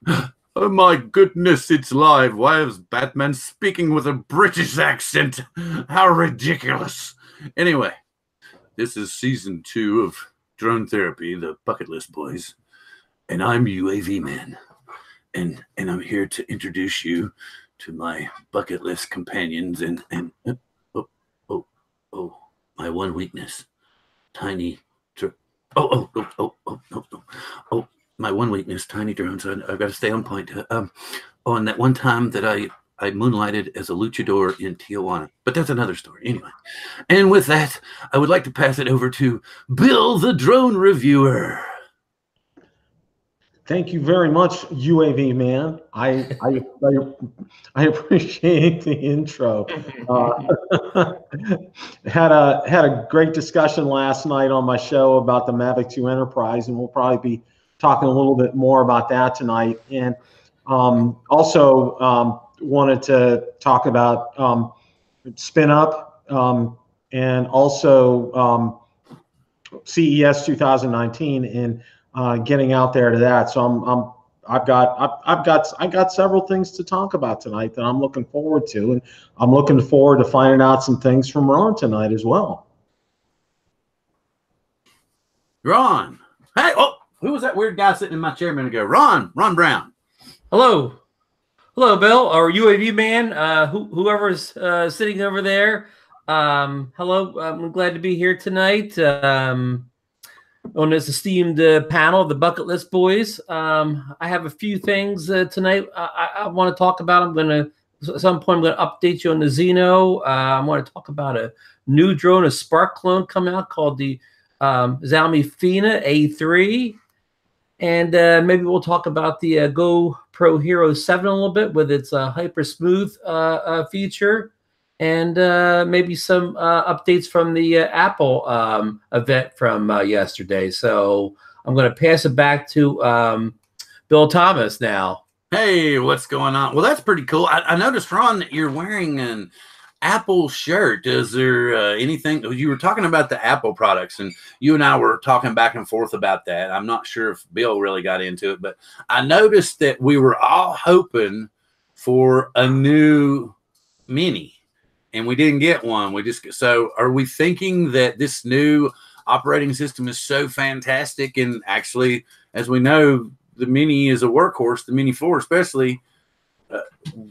Oh my goodness, it's live. Why is Batman speaking with a British accent? How ridiculous. Anyway, this is season 2 of Drone Therapy, the Bucketlist Boys. And I'm UAV Man. And I'm here to introduce you to my bucket list companions and my one weakness. Tiny my one weakness, tiny drones. I've got to stay on point. And that one time that I moonlighted as a luchador in Tijuana. But that's another story. Anyway. And with that, I would like to pass it over to Bill the Drone Reviewer. Thank you very much, UAV Man. I appreciate the intro. Had a great discussion last night on my show about the Mavic 2 Enterprise, and we'll probably be talking a little bit more about that tonight. And also wanted to talk about Spin Up and also CES 2019 and getting out there to that. So I've got several things to talk about tonight that I'm looking forward to, and I'm looking forward to finding out some things from Ron tonight as well. Ron, hey, who was that weird guy sitting in my chair a minute ago? Ron Brown. Hello, Bill, or UAV Man, whoever's sitting over there. Hello, I'm glad to be here tonight. On this esteemed panel of the Bucketlist Boys. I have a few things tonight I want to talk about. At some point, I'm going to update you on the Xeno. I want to talk about a new drone, a Spark clone coming out called the Xiaomi Fina A3. And maybe we'll talk about the GoPro Hero 7 a little bit with its hyper smooth feature. And maybe some updates from the Apple event from yesterday. So I'm going to pass it back to Bill Thomas now. Hey, what's going on? Well, that's pretty cool. I noticed, Ron, that you're wearing an Apple shirt. Is there anything? You were talking about the Apple products, and you and I were talking back and forth about that. I'm not sure if Bill really got into it, but I noticed that we were all hoping for a new Mini. And we didn't get one. So are we thinking that this new operating system is so fantastic? And actually, as we know, the Mini is a workhorse, the Mini 4 especially.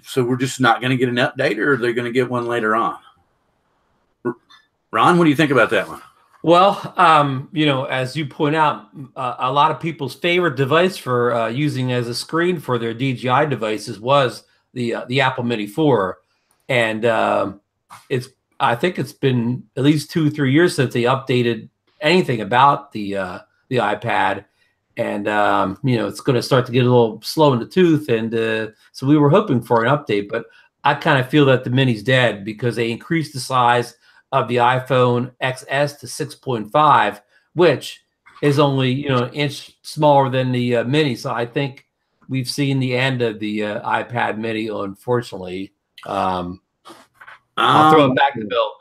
So we're just not going to get an update, or are they going to get one later on? Ron, what do you think about that one? Well, as you point out, a lot of people's favorite device for using as a screen for their DJI devices was the Apple Mini 4. And I think it's been at least 2-3 years since they updated anything about the iPad, and it's going to start to get a little slow in the tooth, and so we were hoping for an update, but I kind of feel that the Mini's dead because they increased the size of the iPhone XS to 6.5, which is only an inch smaller than the Mini. So I think we've seen the end of the iPad Mini, unfortunately. I'll throw it back to Bill.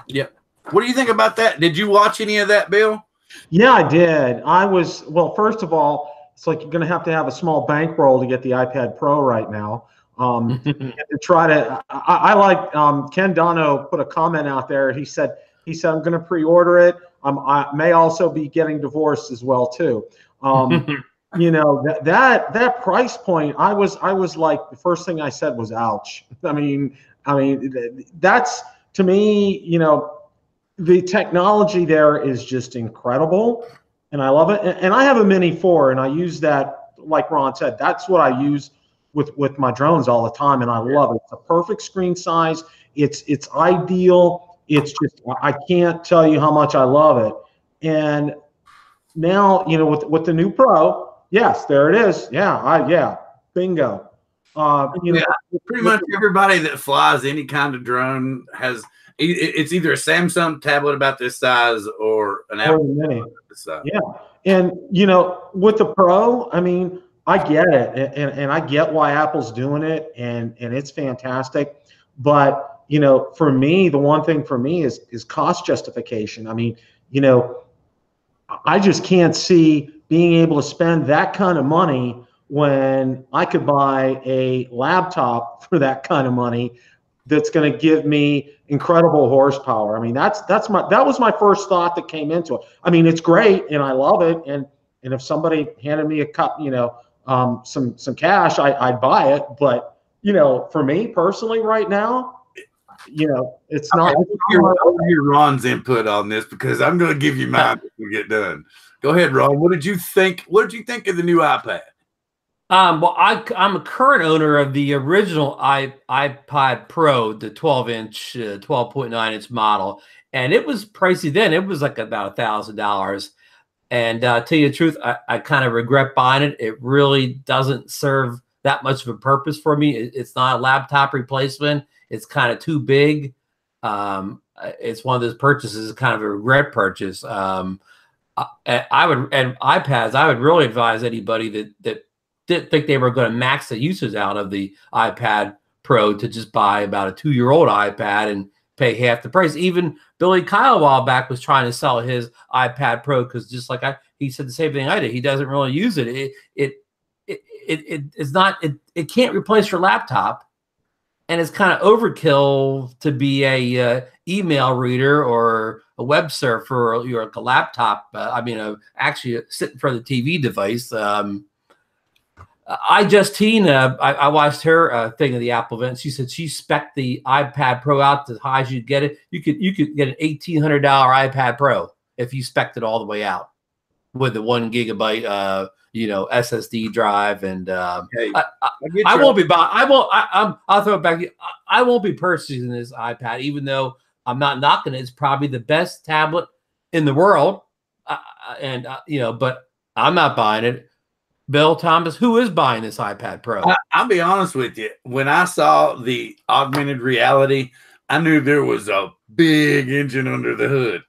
Yeah. What do you think about that? Did you watch any of that, Bill? Yeah, I did. Well, first of all, it's like you're going to have a small bankroll to get the iPad Pro right now. To try to, I like Ken Dono put a comment out there. He said I'm going to pre-order it. I may also be getting divorced as well too. That price point, I was like, the first thing I said was ouch. I mean, that's, to me, the technology there is just incredible, and I love it. And I have a Mini 4, and I use that, like Ron said, that's what I use with my drones all the time, and I love it. It's a perfect screen size. It's ideal. It's just, I can't tell you how much I love it. And now, with the new Pro, yes, there it is. Yeah, bingo. Pretty much everybody that flies any kind of drone it's either a Samsung tablet about this size or an Apple Mini. Yeah, and with the Pro, I mean, I get it, and I get why Apple's doing it, and it's fantastic. But for me, the one thing for me is cost justification. I mean, I just can't see being able to spend that kind of money when I could buy a laptop for that kind of money that's going to give me incredible horsepower. I mean, that was my first thought that came into it. I mean, it's great and I love it. And if somebody handed me a cup, some cash, I'd buy it. But, for me personally right now, it's not. I'll hear Ron's input on this because I'm going to give you mine when we get done. Go ahead, Ron. What did you think? What did you think of the new iPad? Well, I'm a current owner of the original iPad Pro, the 12-inch, 12.9-inch model, and it was pricey then. It was like about $1,000. And tell you the truth, I kind of regret buying it. It really doesn't serve that much of a purpose for me. It's not a laptop replacement. It's kind of too big. It's one of those purchases, kind of a regret purchase. And iPads, I would really advise anybody that didn't think they were going to max the uses out of the iPad Pro to just buy about a 2-year-old iPad and pay half the price. Even Billy Kyle a while back was trying to sell his iPad Pro because just like he said the same thing I did. He doesn't really use it. It can't replace your laptop, and it's kind of overkill to be a email reader or a web surfer or you're like a laptop. Actually sit in front of the TV device. I watched her thing of the Apple event. She said she spec'd the iPad Pro out as high as you'd get it. You could get an $1,800 iPad Pro if you spec'd it all the way out with the 1 gigabyte SSD drive. And I'll throw it back to you. I won't be purchasing this iPad, even though I'm not knocking it. It's probably the best tablet in the world, but I'm not buying it. Bill, Thomas, who is buying this iPad Pro? I'll be honest with you. When I saw the augmented reality, I knew there was a big engine under the hood.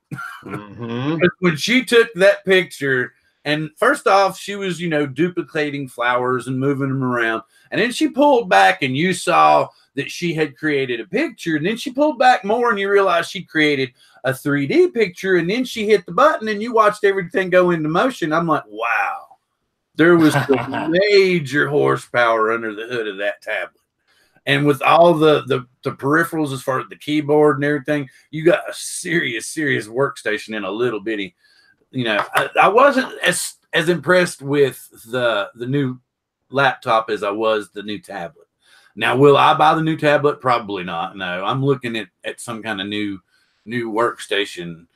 Mm-hmm. When she took that picture, and first off, she was, duplicating flowers and moving them around. And then she pulled back and you saw that she had created a picture. And then she pulled back more and you realized she created a 3D picture. And then she hit the button and you watched everything go into motion. I'm like, wow. There was major horsepower under the hood of that tablet. And with all the peripherals as far as the keyboard and everything, you got a serious workstation in a little bitty. I wasn't as impressed with the new laptop as I was the new tablet. Now, will I buy the new tablet? Probably not. No, I'm looking at some kind of new workstation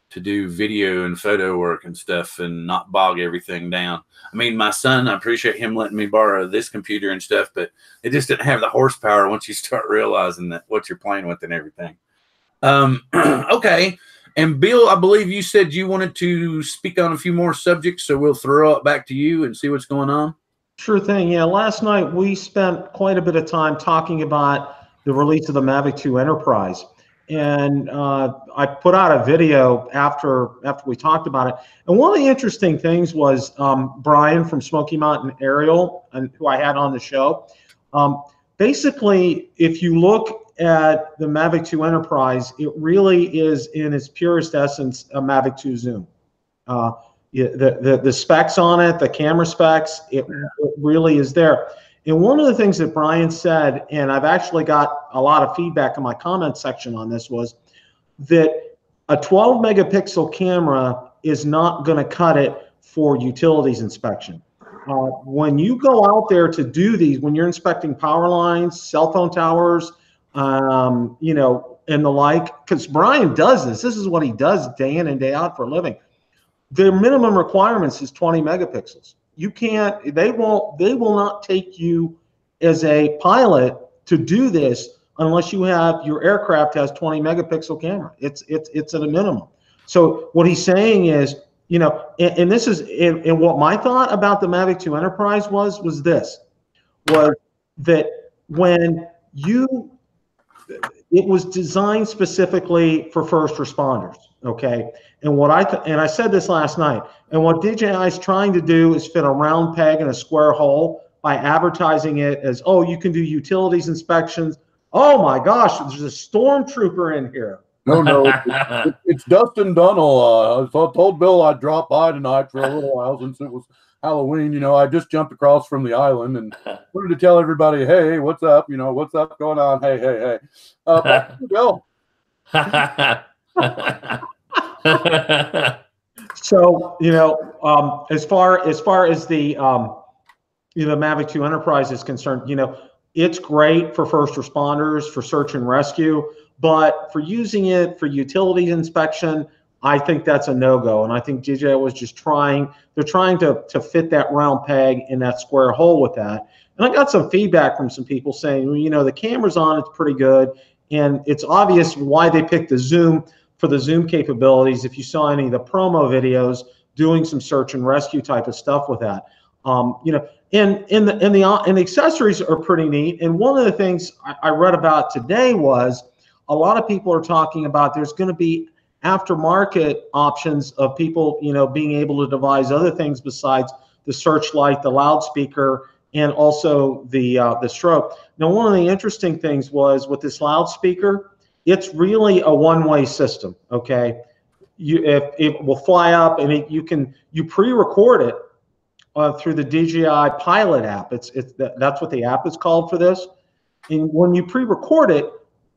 to do video and photo work and stuff and not bog everything down. I mean, my son, I appreciate him letting me borrow this computer and stuff, but it just didn't have the horsepower once you start realizing that what you're playing with and everything. Okay. And Bill, I believe you said you wanted to speak on a few more subjects, so we'll throw it back to you and see what's going on. Sure thing. Yeah, last night we spent quite a bit of time talking about the release of the Mavic 2 Enterprise. And I put out a video after we talked about it. And one of the interesting things was Brian from Smoky Mountain Aerial, and who I had on the show. Basically, if you look at the Mavic 2 Enterprise, it really is in its purest essence a Mavic 2 Zoom. The specs on it, the camera specs, it really is there. And one of the things that Brian said, and I've actually got a lot of feedback in my comment section on this, was that a 12 megapixel camera is not going to cut it for utilities inspection. When you go out there to do these, when you're inspecting power lines, cell phone towers, and the like, because Brian does this is what he does day in and day out for a living. Their minimum requirements is 20 megapixels. You can't, they will not take you as a pilot to do this unless you have, your aircraft has 20 megapixel camera. It's at a minimum. So what he's saying is, and this is, and what my thought about the Mavic 2 Enterprise was that when it was designed specifically for first responders, okay? And I said this last night, and what DJI is trying to do is fit a round peg in a square hole by advertising it as, oh, you can do utilities inspections. Oh my gosh, there's a stormtrooper in here. No, it's Dustin Dunnell. I told Bill I'd drop by tonight for a little while since it was Halloween, you know, I just jumped across from the island and wanted to tell everybody, hey, what's up? You know, what's up going on? Hey, hey, hey. Back to Bill. So, you know, as far as the you know, Mavic 2 Enterprise is concerned, you know, it's great for first responders, for search and rescue, but for using it for utilities inspection, I think that's a no-go. And I think DJI was just they're trying to fit that round peg in that square hole with that. And I got some feedback from some people saying, well, you know, the camera's on, it's pretty good. And it's obvious why they picked the zoom for the zoom capabilities. If you saw any of the promo videos doing some search and rescue type of stuff with that, you know, and the accessories are pretty neat. And one of the things I read about today was a lot of people are talking about there's going to be aftermarket options of people, you know, being able to devise other things besides the searchlight, the loudspeaker, and also the strobe. Now, one of the interesting things was with this loudspeaker, it's really a one-way system. Okay, if it will fly up and you pre-record it through the DJI Pilot app. That's what the app is called for this. And when you pre-record it,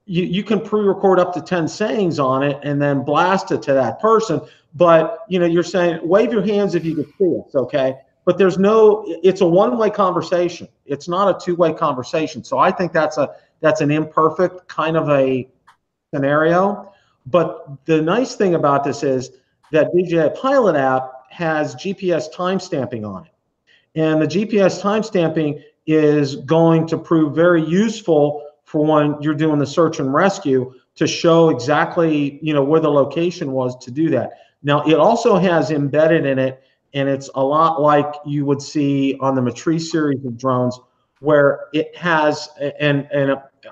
you can pre-record up to 10 sayings on it and then blast it to that person. But you know, you're saying wave your hands if you can see us, okay? But it's a one-way conversation. It's not a two-way conversation. So I think that's an imperfect kind of a scenario. But the nice thing about this is that DJI Pilot app has GPS timestamping on it. And the GPS timestamping is going to prove very useful for when you're doing the search and rescue to show exactly, you know, where the location was to do that. Now, it also has embedded in it, and it's a lot like you would see on the Matrice series of drones, where it has, and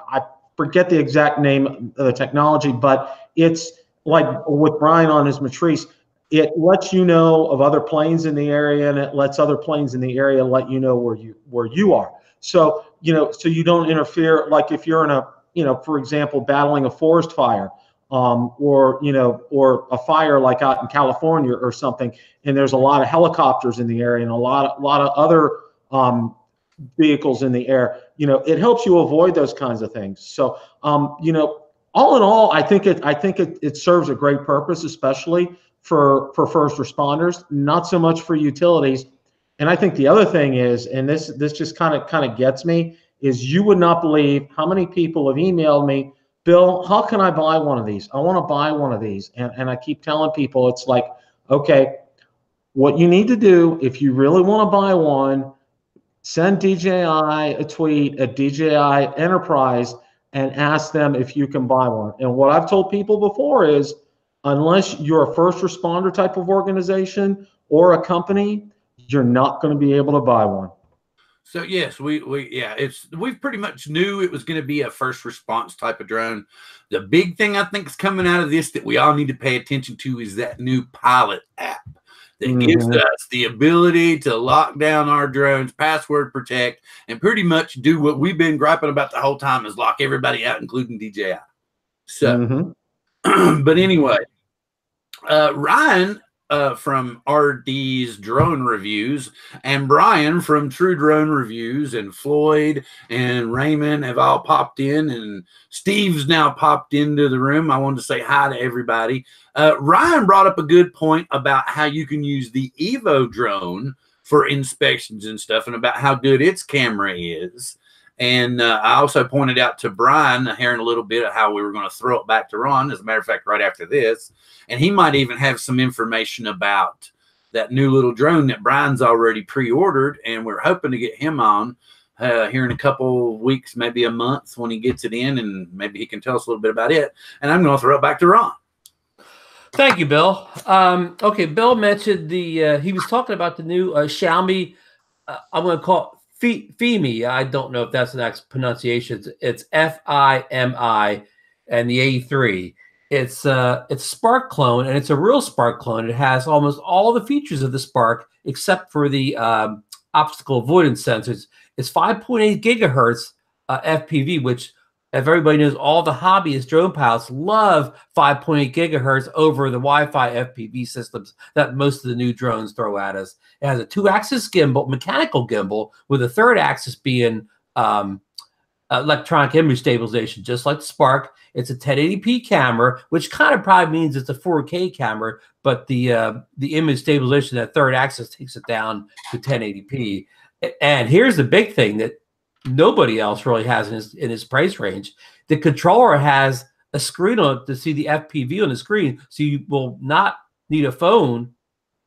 I forget the exact name of the technology, but it's like with Brian on his Matrice, it lets you know of other planes in the area, and it lets other planes in the area let you know where you are. So, you know, so you don't interfere. Like if you're in a, you know, for example, battling a forest fire, or, you know, or a fire like out in California or something, and there's a lot of helicopters in the area and a lot of other vehicles in the air, you know, it helps you avoid those kinds of things. So, you know, all in all, I think it serves a great purpose, especially for first responders, not so much for utilities. And I think the other thing is, and this just kind of gets me, is you would not believe how many people have emailed me, Bill, how can I buy one of these? I want to buy one of these. And I keep telling people, it's like, okay, what you need to do if you really want to buy one, send DJI a tweet at DJI Enterprise and ask them if you can buy one. And what I've told people before is, unless you're a first responder type of organization or a company, you're not going to be able to buy one. So yes, we pretty much knew it was going to be a first response type of drone. The big thing I think is coming out of this that we all need to pay attention to is that new Pilot app that gives us the ability to lock down our drones, password protect, and pretty much do what we've been griping about the whole time, is lock everybody out, including DJI. So, but anyway, Ryan from RD's Drone Reviews, and Brian from True Drone Reviews, and Floyd and Raymond have all popped in, and Steve's now popped into the room. I wanted to say hi to everybody. Ryan brought up a good point about how you can use the Evo drone for inspections and stuff, and about how good its camera is. And I also pointed out to Brian here in a little bit of how we were going to throw it back to Ron, as a matter of fact, right after this. And he might even have some information about that new little drone that Brian's already pre-ordered, and we're hoping to get him on here in a couple of weeks, maybe a month, when he gets it in, and maybe he can tell us a little bit about it. And I'm going to throw it back to Ron. Thank you, Bill. Okay, Bill mentioned he was talking about the new Xiaomi, I'm going to call it FIMI. I don't know if that's the next pronunciation. It's FIMI, and the A3. It's Spark clone, and it's a real Spark clone. It has almost all the features of the Spark except for the obstacle avoidance sensors. It's 5.8 gigahertz FPV, which if everybody knows, all the hobbyist drone pilots love 5.8 gigahertz over the Wi-Fi FPV systems that most of the new drones throw at us. It has a 2-axis gimbal, mechanical gimbal, with a third axis being electronic image stabilization, just like the Spark. It's a 1080p camera, which kind of probably means it's a 4K camera, but the image stabilization, that third axis, takes it down to 1080p. And here's the big thing that nobody else really has in his price range. The controller has a screen on it to see the FPV on the screen, so you will not need a phone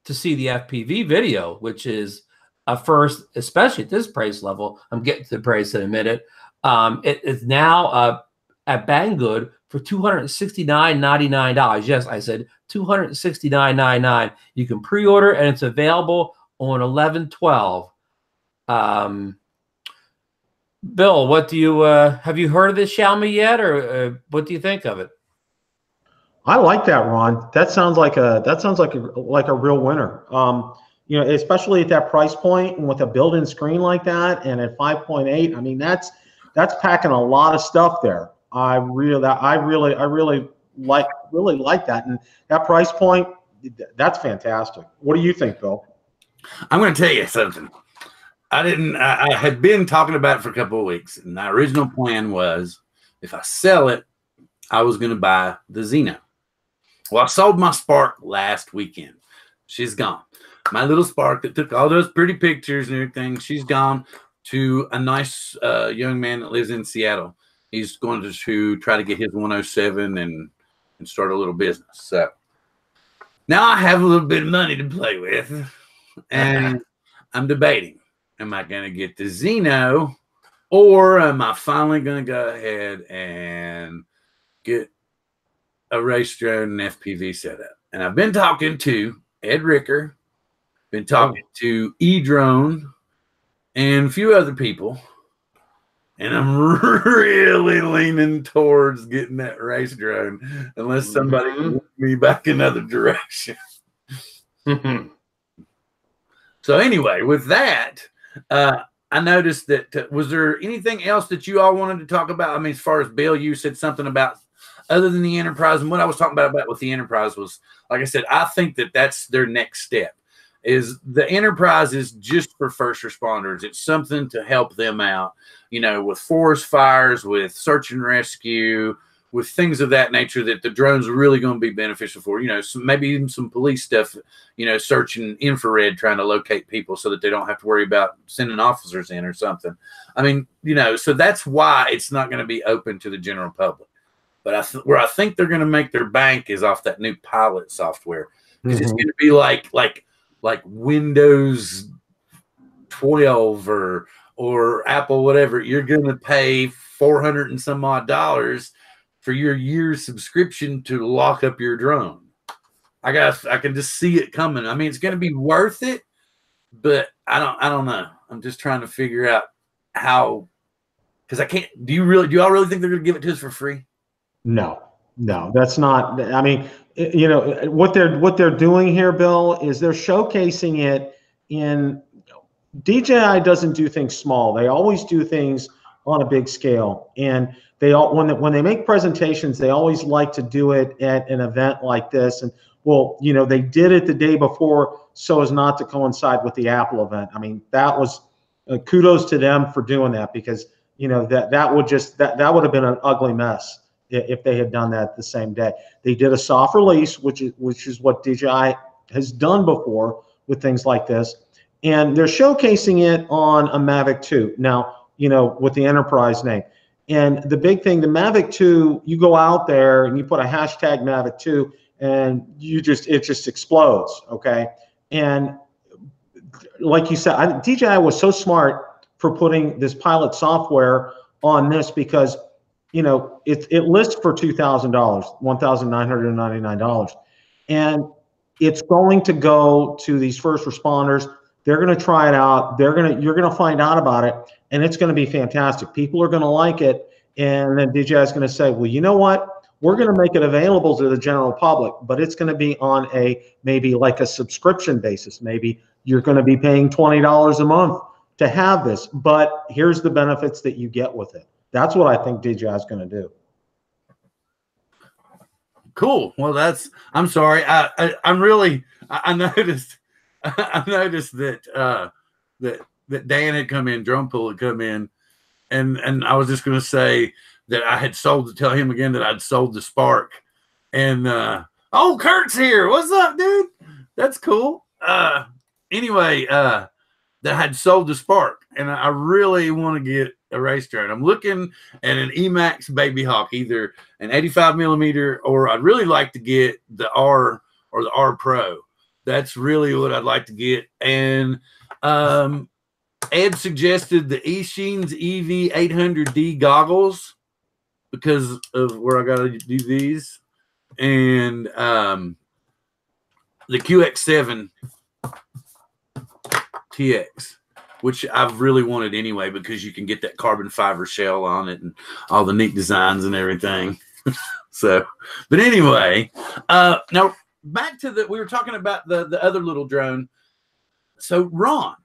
to see the FPV video, which is a first, especially at this price level. I'm getting to the price in a minute. It is now at Banggood for $269.99. Yes, I said $269.99. You can pre-order, and it's available on 11/12. Bill, what do you have you heard of this Xiaomi yet, or what do you think of it? I like that, Ron. That sounds like a real winner. You know, especially at that price point and with a built-in screen like that, and at 5.8. I mean, that's packing a lot of stuff there. I really like that, and that price point, that's fantastic. What do you think, Bill? I'm going to tell you something. I had been talking about it for a couple of weeks, and my original plan was, if I sell it, I was going to buy the Xeno. Well, I sold my Spark last weekend. She's gone. My little Spark that took all those pretty pictures and everything, she's gone to a nice young man that lives in Seattle. He's going to try to get his 107 and start a little business. So now I have a little bit of money to play with, and I'm debating. Am I going to get the Xeno, or am I finally going to go ahead and get a race drone and FPV setup? And I've been talking to Ed Ricker, been talking to E-Drone, and a few other people, and I'm really leaning towards getting that race drone, unless somebody moves me back another direction. So anyway, with that, I noticed that, was there anything else that you all wanted to talk about? I mean, as far as Bill, you said something about, other than the Enterprise, and what I was talking about with the Enterprise was, like I said, I think that that's their next step. Is the Enterprise is just for first responders. It's something to help them out, you know, with forest fires, with search and rescue, with things of that nature that the drones are really going to be beneficial for. You know, maybe even some police stuff, you know, searching infrared, trying to locate people so that they don't have to worry about sending officers in or something. I mean, you know, so that's why it's not going to be open to the general public. But where I think they're going to make their bank is off that new pilot software, because it's going to be like Windows 12 or Apple, whatever. You're going to pay $400 and some odd for your year's subscription to lock up your drone. I can just see it coming. I mean, it's going to be worth it, but I don't know. I'm just trying to figure out how, because I can't. Do y'all really think they're going to give it to us for free? No, that's not. I mean, you know, what they're doing here, Bill, is they're showcasing it in. DJI doesn't do things small. They always do things on a big scale, and they all, when they make presentations, they always like to do it at an event like this. And well, you know, they did it the day before so as not to coincide with the Apple event. I mean, that was kudos to them for doing that, because you know that would have been an ugly mess if they had done that the same day. They did a soft release, which is what DJI has done before with things like this, and they're showcasing it on a Mavic 2 now, you know, with the Enterprise name. And the big thing, the Mavic 2, you go out there and you put a hashtag Mavic 2, and it just explodes, okay? And like you said, DJI was so smart for putting this pilot software on this, because you know, it lists for $2,000, $1,999, and it's going to go to these first responders. They're going to try it out. You're going to find out about it, and it's going to be fantastic. People are going to like it, and then DJI is going to say, well, you know what? We're going to make it available to the general public, but it's going to be on maybe like a subscription basis. Maybe you're going to be paying $20 a month to have this, but here's the benefits that you get with it. That's what I think DJI is going to do. Cool. Well, I'm sorry. I'm really, I noticed, I noticed that, that Dan had come in, Drone Pool had come in, and I was just going to say that I had tell him again that I'd sold the Spark. And, oh, Kurt's here. What's up, dude? That's cool. Anyway, that I had sold the Spark, and I really want to get a race drone. I'm looking at an Emax Baby Hawk, either an 85 millimeter, or I'd really like to get the R or the R Pro. That's really what I'd like to get. And Ed suggested the Eachines EV 800D goggles because of where I got to do these, and the QX7 TX, which I've really wanted anyway, because you can get that carbon fiber shell on it and all the neat designs and everything. So, but anyway, now back to we were talking about the other little drone. So Ron,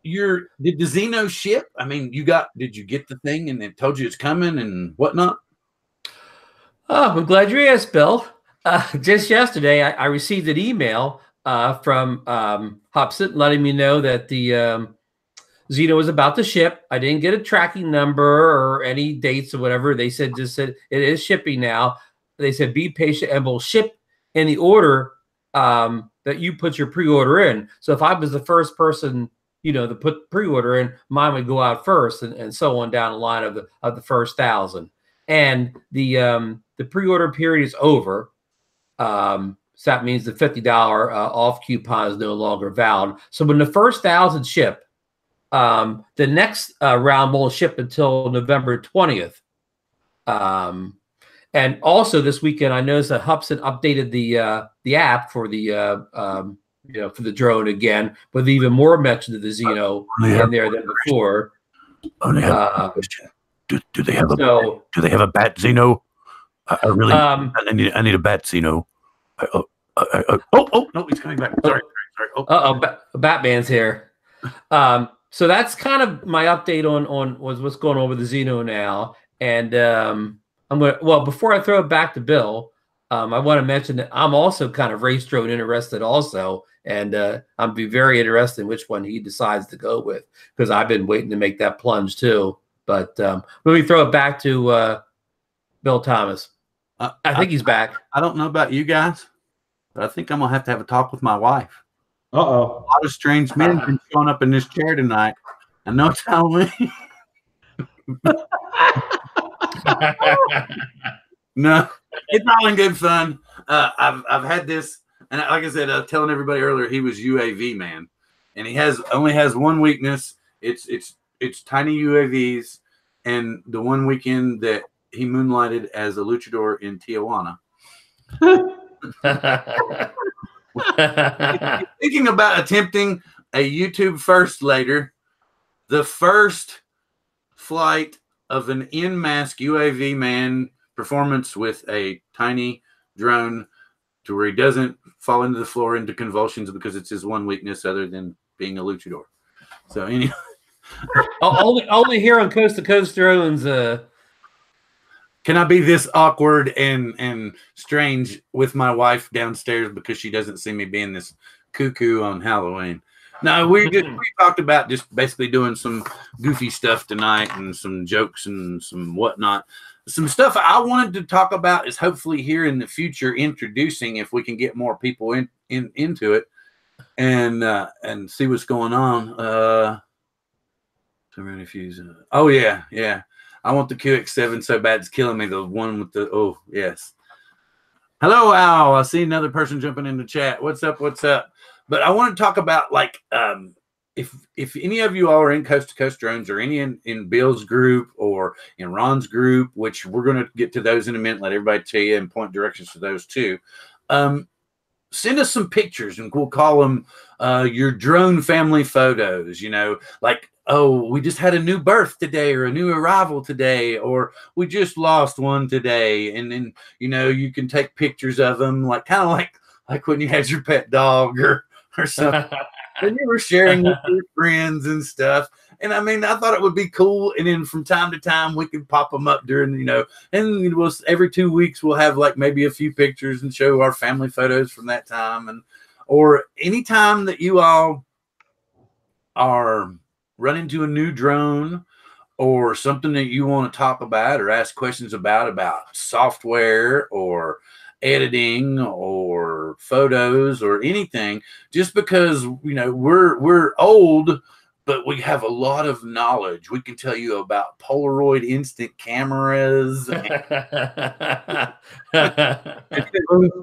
did the Xeno ship? I mean, did you get the thing and it told you it's coming and whatnot? Oh, I'm glad you asked, Bill. Just yesterday, I received an email from Hubsan letting me know that the Xeno was about to ship. I didn't get a tracking number or any dates or whatever. They just said it is shipping now. They said be patient and we'll ship in the order that you put your pre-order in. So if I was the first person, to put pre-order in, mine would go out first, and so on down the line of the first 1,000. And the pre-order period is over. So that means the $50 off coupon is no longer valid. So when the first 1,000 ship, the next round won't ship until November 20th. And also this weekend, I noticed that Hubsan updated the app for for the drone again, with even more mention of the Xeno in there than before. Do they have a bat Xeno? I need a bat Xeno. No, he's coming back. Sorry. Batman's here. So that's kind of my update on what's going on with the Xeno now. And before I throw it back to Bill, I want to mention that I'm also kind of race drone interested also. And I'd be very interested in which one he decides to go with, because I've been waiting to make that plunge too. But let me throw it back to Bill Thomas. I think he's back. I don't know about you guys, but I think I'm going to have a talk with my wife. Uh-oh. A lot of strange men have been showing up in this chair tonight. I know it's Halloween. No, it's all in good fun. I've had this, and like I said, I was telling everybody earlier, he was UAV man, and he only has one weakness. It's tiny UAVs, and the one weekend that he moonlighted as a luchador in Tijuana. Thinking about attempting a YouTube first later, the first flight of an in-mask UAV man performance with a tiny drone to where he doesn't fall into the floor into convulsions, because it's his one weakness other than being a luchador. So anyway, only here on Coast to Coast Drones. Can I be this awkward and strange with my wife downstairs because she doesn't see me being this cuckoo on Halloween? No, we talked about just basically doing some goofy stuff tonight and some jokes and some whatnot. Some stuff I wanted to talk about is hopefully here in the future introducing, if we can get more people into it and see what's going on. Oh yeah. I want the QX7 so bad it's killing me. The one with the yes. Hello, Al. I see another person jumping in the chat. What's up? But I want to talk about, like, if any of you all are in Coast to Coast Drones, or any in Bill's group or in Ron's group, which we're going to get to those in a minute, let everybody tell you and point directions to those too. Send us some pictures, and we'll call them your drone family photos. Like, oh, we just had a new birth today, or a new arrival today, or we just lost one today. And then, you can take pictures of them, like kind of like when you had your pet dog, or or something. And you were sharing with your friends and stuff. And I mean, I thought it would be cool. And then from time to time, we could pop them up during, and we'll, every 2 weeks, we'll have like maybe a few pictures and show our family photos from that time. And, or anytime that you all are running to a new drone or something that you want to talk about or ask questions about software or editing or photos or anything, just because we're old, but we have a lot of knowledge. We can tell you about Polaroid instant cameras,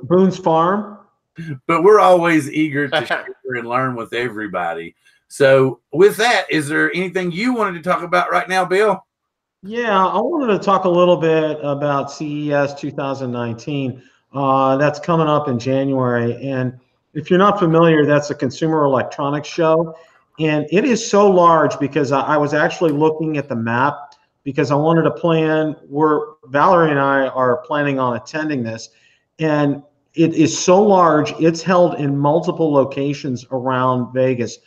Boone's Farm. But we're always eager to share and learn with everybody. So with that, is there anything you wanted to talk about right now, Bill? Yeah, I wanted to talk a little bit about CES 2019. That's coming up in January. And if you're not familiar, that's a consumer electronics show. And it is so large because I was actually looking at the map because I wanted to plan where Valerie and I are planning on attending this. And it is so large, it's held in multiple locations around Vegas.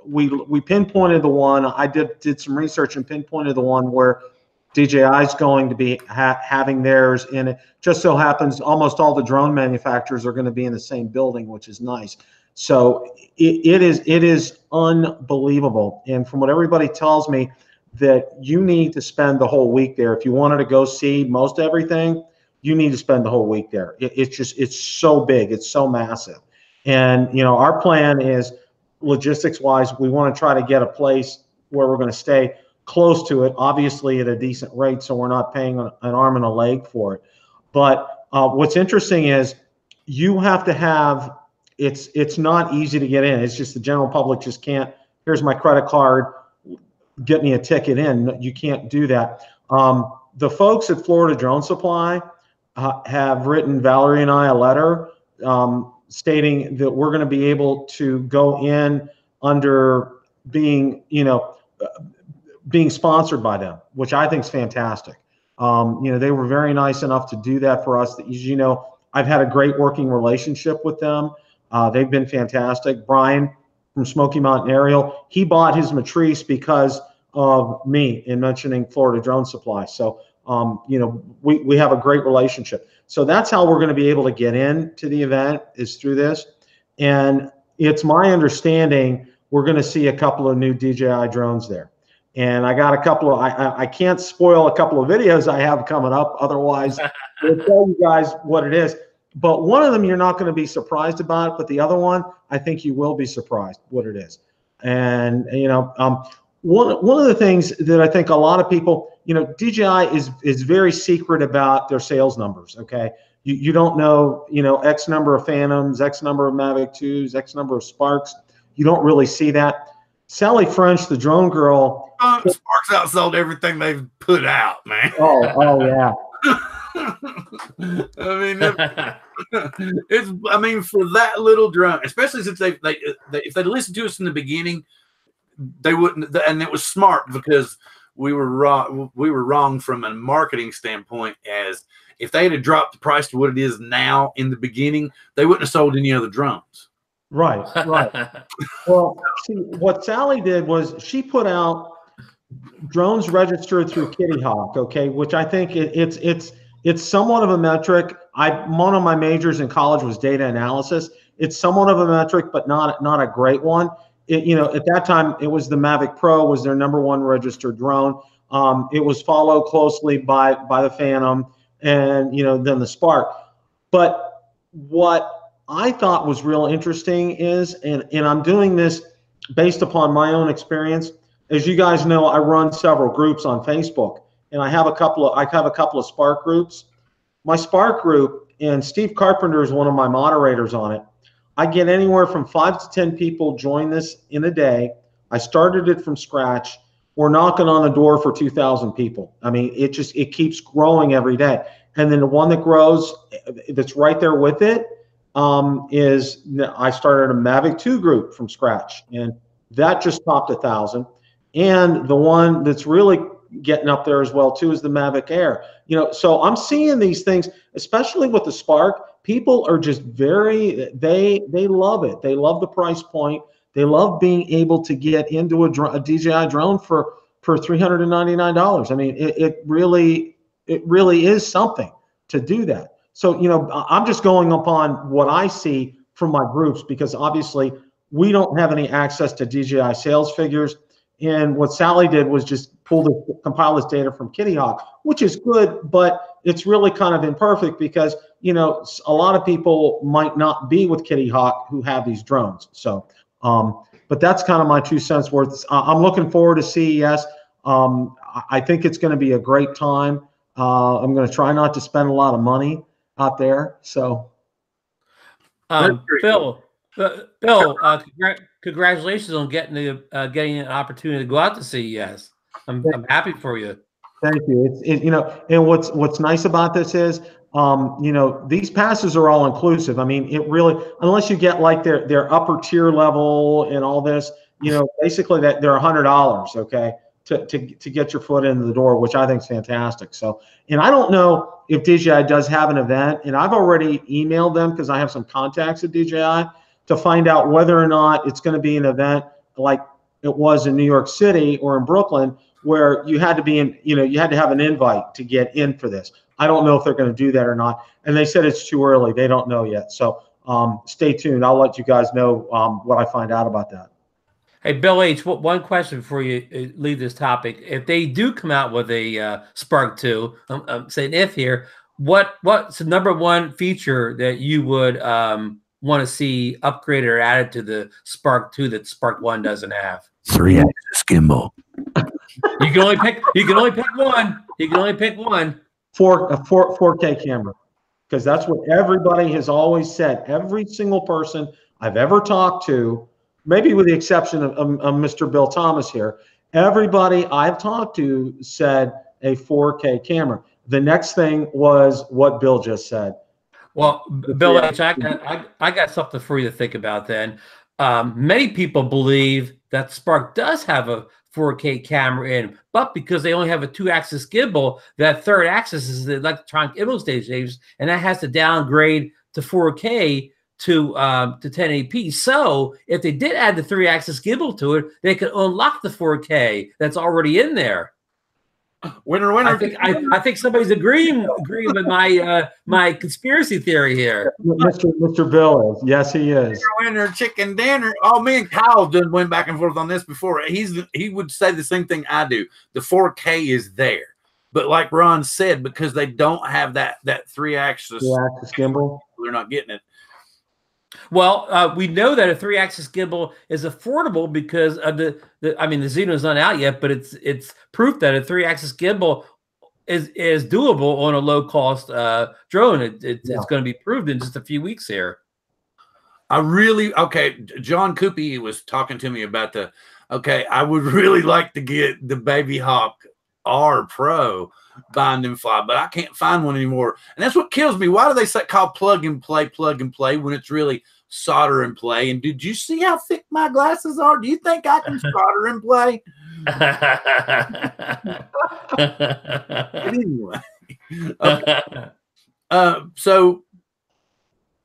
We pinpointed the one. I did some research and pinpointed the one where DJI is going to be having theirs, and it just so happens almost all the drone manufacturers are going to be in the same building, which is nice. So it is unbelievable. And from what everybody tells me, that you need to spend the whole week there. If you wanted to go see most everything, you need to spend the whole week there. It's so big, it's so massive. And our plan is, logistics wise, we want to try to get a place where we're going to stay close to it, obviously at a decent rate, so we're not paying an arm and a leg for it. But what's interesting is you have to have, it's not easy to get in. It's just the general public just can't, here's my credit card, get me a ticket in. You can't do that. The folks at Florida Drone Supply have written Valerie and I a letter stating that we're going to be able to go in under being, being sponsored by them, which I think is fantastic. They were very nice enough to do that for us. I've had a great working relationship with them. They've been fantastic. Brian from Smoky Mountain Aerial, he bought his Matrice because of me in mentioning Florida Drone Supply. So, we have a great relationship. So that's how we're going to be able to get into the event, is through this. And it's my understanding we're going to see a couple of new DJI drones there. And I got a couple of, I can't spoil a couple of videos I have coming up. Otherwise, we'll tell you guys what it is. But one of them you're not going to be surprised about, but the other one, I think you will be surprised what it is. And, one of the things that I think a lot of people, DJI is very secret about their sales numbers, okay? You don't know, X number of Phantoms, X number of Mavic 2s, X number of Sparks. You don't really see that. Sally French, the drone girl. Sparks outsold everything they've put out, man. Oh yeah. I mean, for that little drone, especially since if they listened to us in the beginning, they wouldn't, and it was smart because we were wrong from a marketing standpoint. As if they had dropped the price to what it is now in the beginning, they wouldn't have sold any other drones. Right. Well, see, what Sally did was she put out drones registered through Kitty Hawk, okay, which I think it's somewhat of a metric. One of my majors in college was data analysis. It's somewhat of a metric, but not a great one. At that time, it was the Mavic Pro was their #1 registered drone. It was followed closely by the Phantom and, then the Spark. But what I thought was real interesting is, and I'm doing this based upon my own experience. As you guys know, I run several groups on Facebook, and I have a couple of Spark groups. My Spark group, and Steve Carpenter is one of my moderators on it. I get anywhere from 5 to 10 people join this in a day. I started it from scratch. We're knocking on the door for 2,000 people. I mean, it keeps growing every day. And then the one that grows, that's right there with it, is I started a Mavic 2 group from scratch, and that just topped 1,000. And the one that's really getting up there as well too is the Mavic Air. So I'm seeing these things, especially with the Spark. people are just they love it. They love the price point. They love being able to get into a DJI drone for $399. I mean, it really is something to do that. So, you know, I'm just going upon what I see from my groups, because obviously we don't have any access to DJI sales figures. And what Sally did was just compile this data from Kitty Hawk, which is good, but it's really kind of imperfect because, you know, a lot of people might not be with Kitty Hawk who have these drones. So, but that's kind of my 2 cents worth. I'm looking forward to CES. I think it's going to be a great time. I'm going to try not to spend a lot of money out there. So, Bill, congratulations on getting an opportunity to go out to CES. I'm happy for you. Thank you. You know, and what's nice about this is, you know, these passes are all inclusive. I mean, it really, unless you get like their upper tier level and all this, you know, basically that they're $100, okay, to get your foot into the door, which I think is fantastic. So, and I don't know if DJI does have an event, and I've already emailed them because I have some contacts at DJI to find out whether or not it's going to be an event like it was in New York City or in Brooklyn, where you had to be in, you know, you had to have an invite to get in for this. I don't know if they're going to do that or not. And they said it's too early. They don't know yet. So stay tuned. I'll let you guys know what I find out about that. Hey, Bill H., one question before you leave this topic. If they do come out with a Spark 2, I'm saying if here, what's the number one feature that you would want to see upgraded or added to the Spark 2 that Spark 1 doesn't have? 3-axis gimbal. You can only pick one. You can only pick one. 4K camera, because that's what everybody has always said. Every single person I've ever talked to, maybe with the exception of Mr. Bill Thomas here, everybody I've talked to said a 4K camera. The next thing was what Bill just said. Well, Bill H., I got something for you to think about then. Many people believe that Spark does have a 4K camera in, but because they only have a 2-axis gimbal, that third axis is the electronic image stage, and that has to downgrade to 4K to 1080p. So if they did add the 3-axis gimbal to it, they could unlock the 4K that's already in there. Winner. I think somebody's agreeing with my conspiracy theory here. Mr. Bill is. Yes, he is. Winner, chicken dinner. Oh, me and Kyle just went back and forth on this before. He would say the same thing I do. The 4K is there, but like Ron said, because they don't have that 3-axis gimbal, they're not getting it. Well, we know that a 3-axis gimbal is affordable because of the Xeno's not out yet, but it's proof that a 3-axis gimbal is doable on a low-cost drone. It's going to be proved in just a few weeks here. John Coopy was talking to me about I would really like to get the Baby Hawk R Pro bind and fly, but I can't find one anymore. And that's what kills me. Why do they call plug and play when it's really solder and play? And did you see how thick my glasses are? Do you think I can solder and play? Anyway, so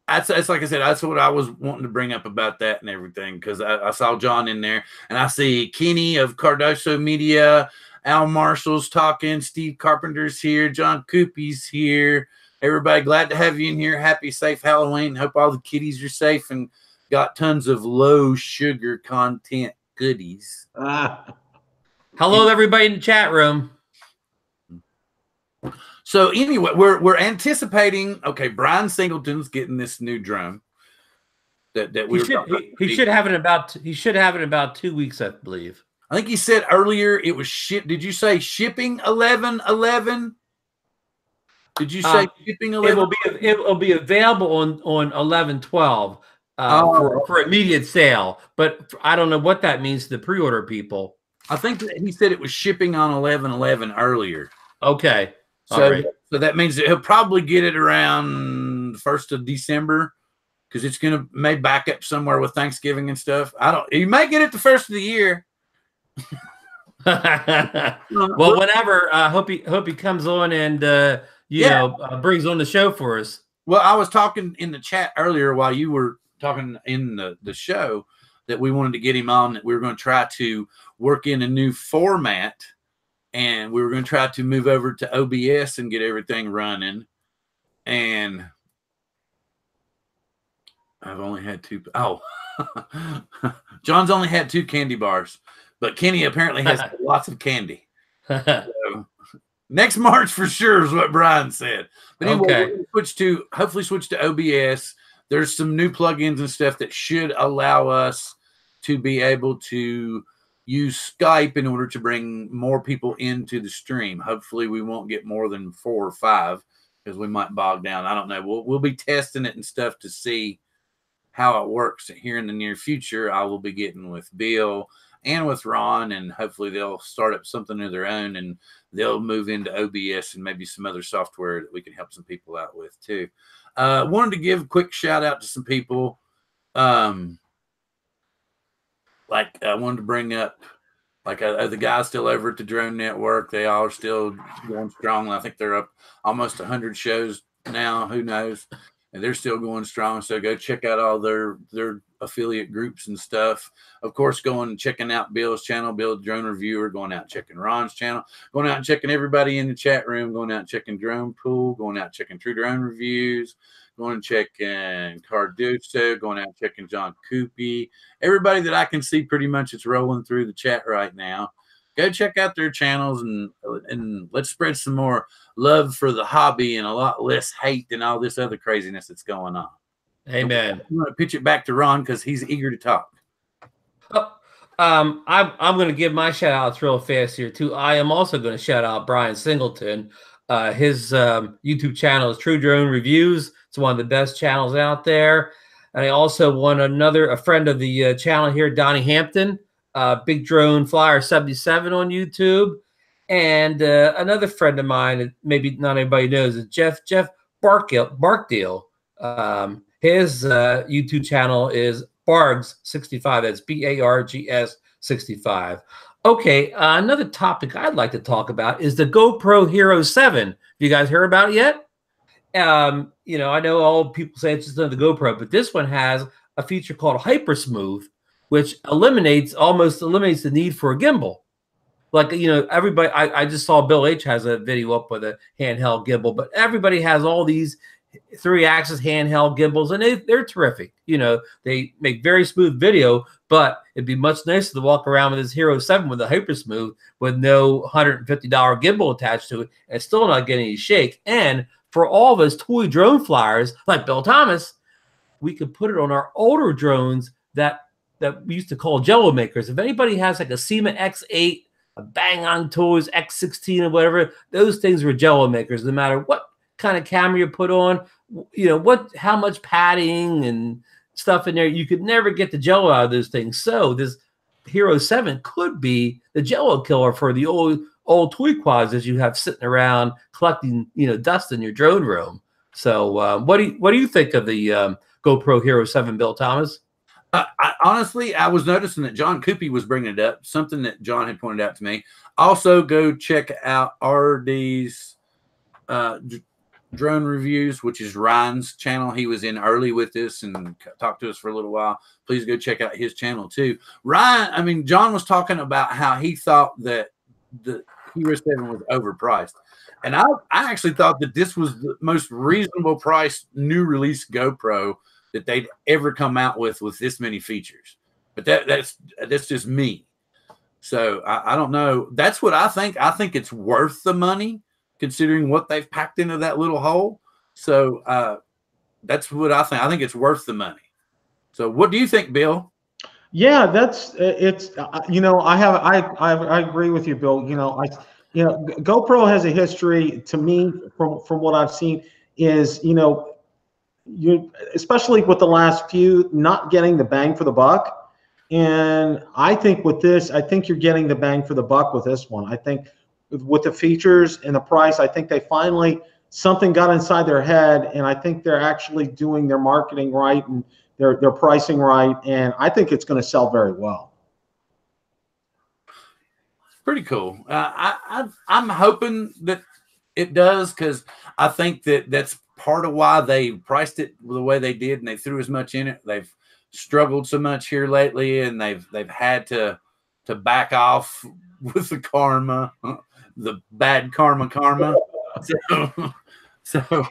that's like I said, that's what I was wanting to bring up about that and everything, because I saw John in there, and I see Kenny of Cardoso Media, Al Marshall's talking, Steve Carpenter's here, John Coopy's here. Everybody, glad to have you in here. Happy, safe Halloween. Hope all the kiddies are safe and got tons of low sugar content goodies. Hello, everybody in the chat room. So anyway, we're anticipating. Okay, Brian Singleton's getting this new drone. He should have it in about 2 weeks, I believe. I think he said earlier it was ship. Did you say shipping 11/11? Did you say shipping 11? It will be available on 11/12 for immediate sale, but I don't know what that means to the pre-order people. I think that he said it was shipping on 11/11 earlier. Okay, so that means that he'll probably get it around the 1st of December, because it's gonna may back up somewhere with Thanksgiving and stuff. You may get it the 1st of the year. Well, whenever hope he comes on and brings on the show for us. Well, I was talking in the chat earlier while you were talking in the show that we wanted to get him on, that we were going to try to work in a new format, and we were going to try to move over to OBS and get everything running. And I've only had two. Oh, John's only had 2 candy bars, but Kenny apparently has lots of candy. So, next March for sure is what Brian said. But anyway, Okay. we're going to hopefully switch to OBS. There's some new plugins and stuff that should allow us to be able to use Skype in order to bring more people into the stream. Hopefully we won't get more than 4 or 5 because we might bog down. I don't know. We'll be testing it and stuff to see how it works here in the near future. I will be getting with Bill and with Ron, and hopefully they'll start up something of their own, and they'll move into OBS and maybe some other software that we can help some people out with too. Wanted to give a quick shout out to some people. Like I wanted to bring up, like the guys still over at the Drone Network. They all are still going strong. I think they're up almost 100 shows now. Who knows? And they're still going strong. So go check out all their affiliate groups and stuff. Of course, going and checking out Bill's channel, Bill Drone Reviewer, going out and checking Ron's channel, going out and checking everybody in the chat room, going out and checking Drone Pool, going out and checking True Drone Reviews, going and checking Cardusto, going out and checking John Coopy. Everybody that I can see pretty much is rolling through the chat right now. Go check out their channels and let's spread some more love for the hobby and a lot less hate than all this other craziness that's going on. Amen. I'm going to pitch it back to Ron because he's eager to talk. I'm going to give my shout outs real fast here too. I am also going to shout out Brian Singleton. His YouTube channel is True Drone Reviews. It's one of the best channels out there. And I also want a friend of the channel here, Donnie Hampton, Big Drone Flyer 77 on YouTube. And another friend of mine that maybe not everybody knows is Jeff Barkdale. His YouTube channel is Bargs65. That's BARGS 65. Okay, another topic I'd like to talk about is the GoPro Hero 7. Have you guys heard about it yet? You know, I know all people say it's just another GoPro, but this one has a feature called Hyper Smooth, which almost eliminates the need for a gimbal. Like, you know, everybody, I just saw Bill H has a video up with a handheld gimbal, but everybody has all these 3-axis handheld gimbals, and they're terrific. You know, they make very smooth video, but it'd be much nicer to walk around with this Hero 7 with a Hyper Smooth with no $150 gimbal attached to it and still not getting any shake. And for all of us toy drone flyers like Bill Thomas, we could put it on our older drones that we used to call Jello makers. If anybody has like a SEMA X8, a Bang On Toys X16 or whatever, those things were Jello makers. No matter what kind of camera you put on, you know, how much padding and stuff in there, you could never get the Jello out of those things. So this Hero 7 could be the Jello killer for the old toy quads that you have sitting around collecting, you know, dust in your drone room. So what do you think of the GoPro Hero 7, Bill Thomas? Honestly, I was noticing that John Coopy was bringing it up, something that John had pointed out to me. Also, go check out RD's Drone Reviews, which is Ryan's channel. He was in early with this and talked to us for a little while. Please go check out his channel too. John was talking about how he thought that the Hero 7 was overpriced. And I actually thought that this was the most reasonable price new release GoPro that they'd ever come out with this many features. But that's just me. So I don't know. That's what I think. I think it's worth the money considering what they've packed into that little hole. So that's what I think. I think it's worth the money. So what do you think, Bill? Yeah, it's you know, I agree with you, Bill. You know, GoPro has a history to me from what I've seen is, you know, you especially with the last few not getting the bang for the buck. And I think with this, I think you're getting the bang for the buck with this one. I think with the features and the price, I think they finally something got inside their head, and I think they're actually doing their marketing right and their pricing right, and I think it's going to sell very well. Pretty cool. I'm hoping that it does, because I think that's part of why they priced it the way they did and they threw as much in it. They've struggled so much here lately, and they've had to back off with the karma, the bad karma. So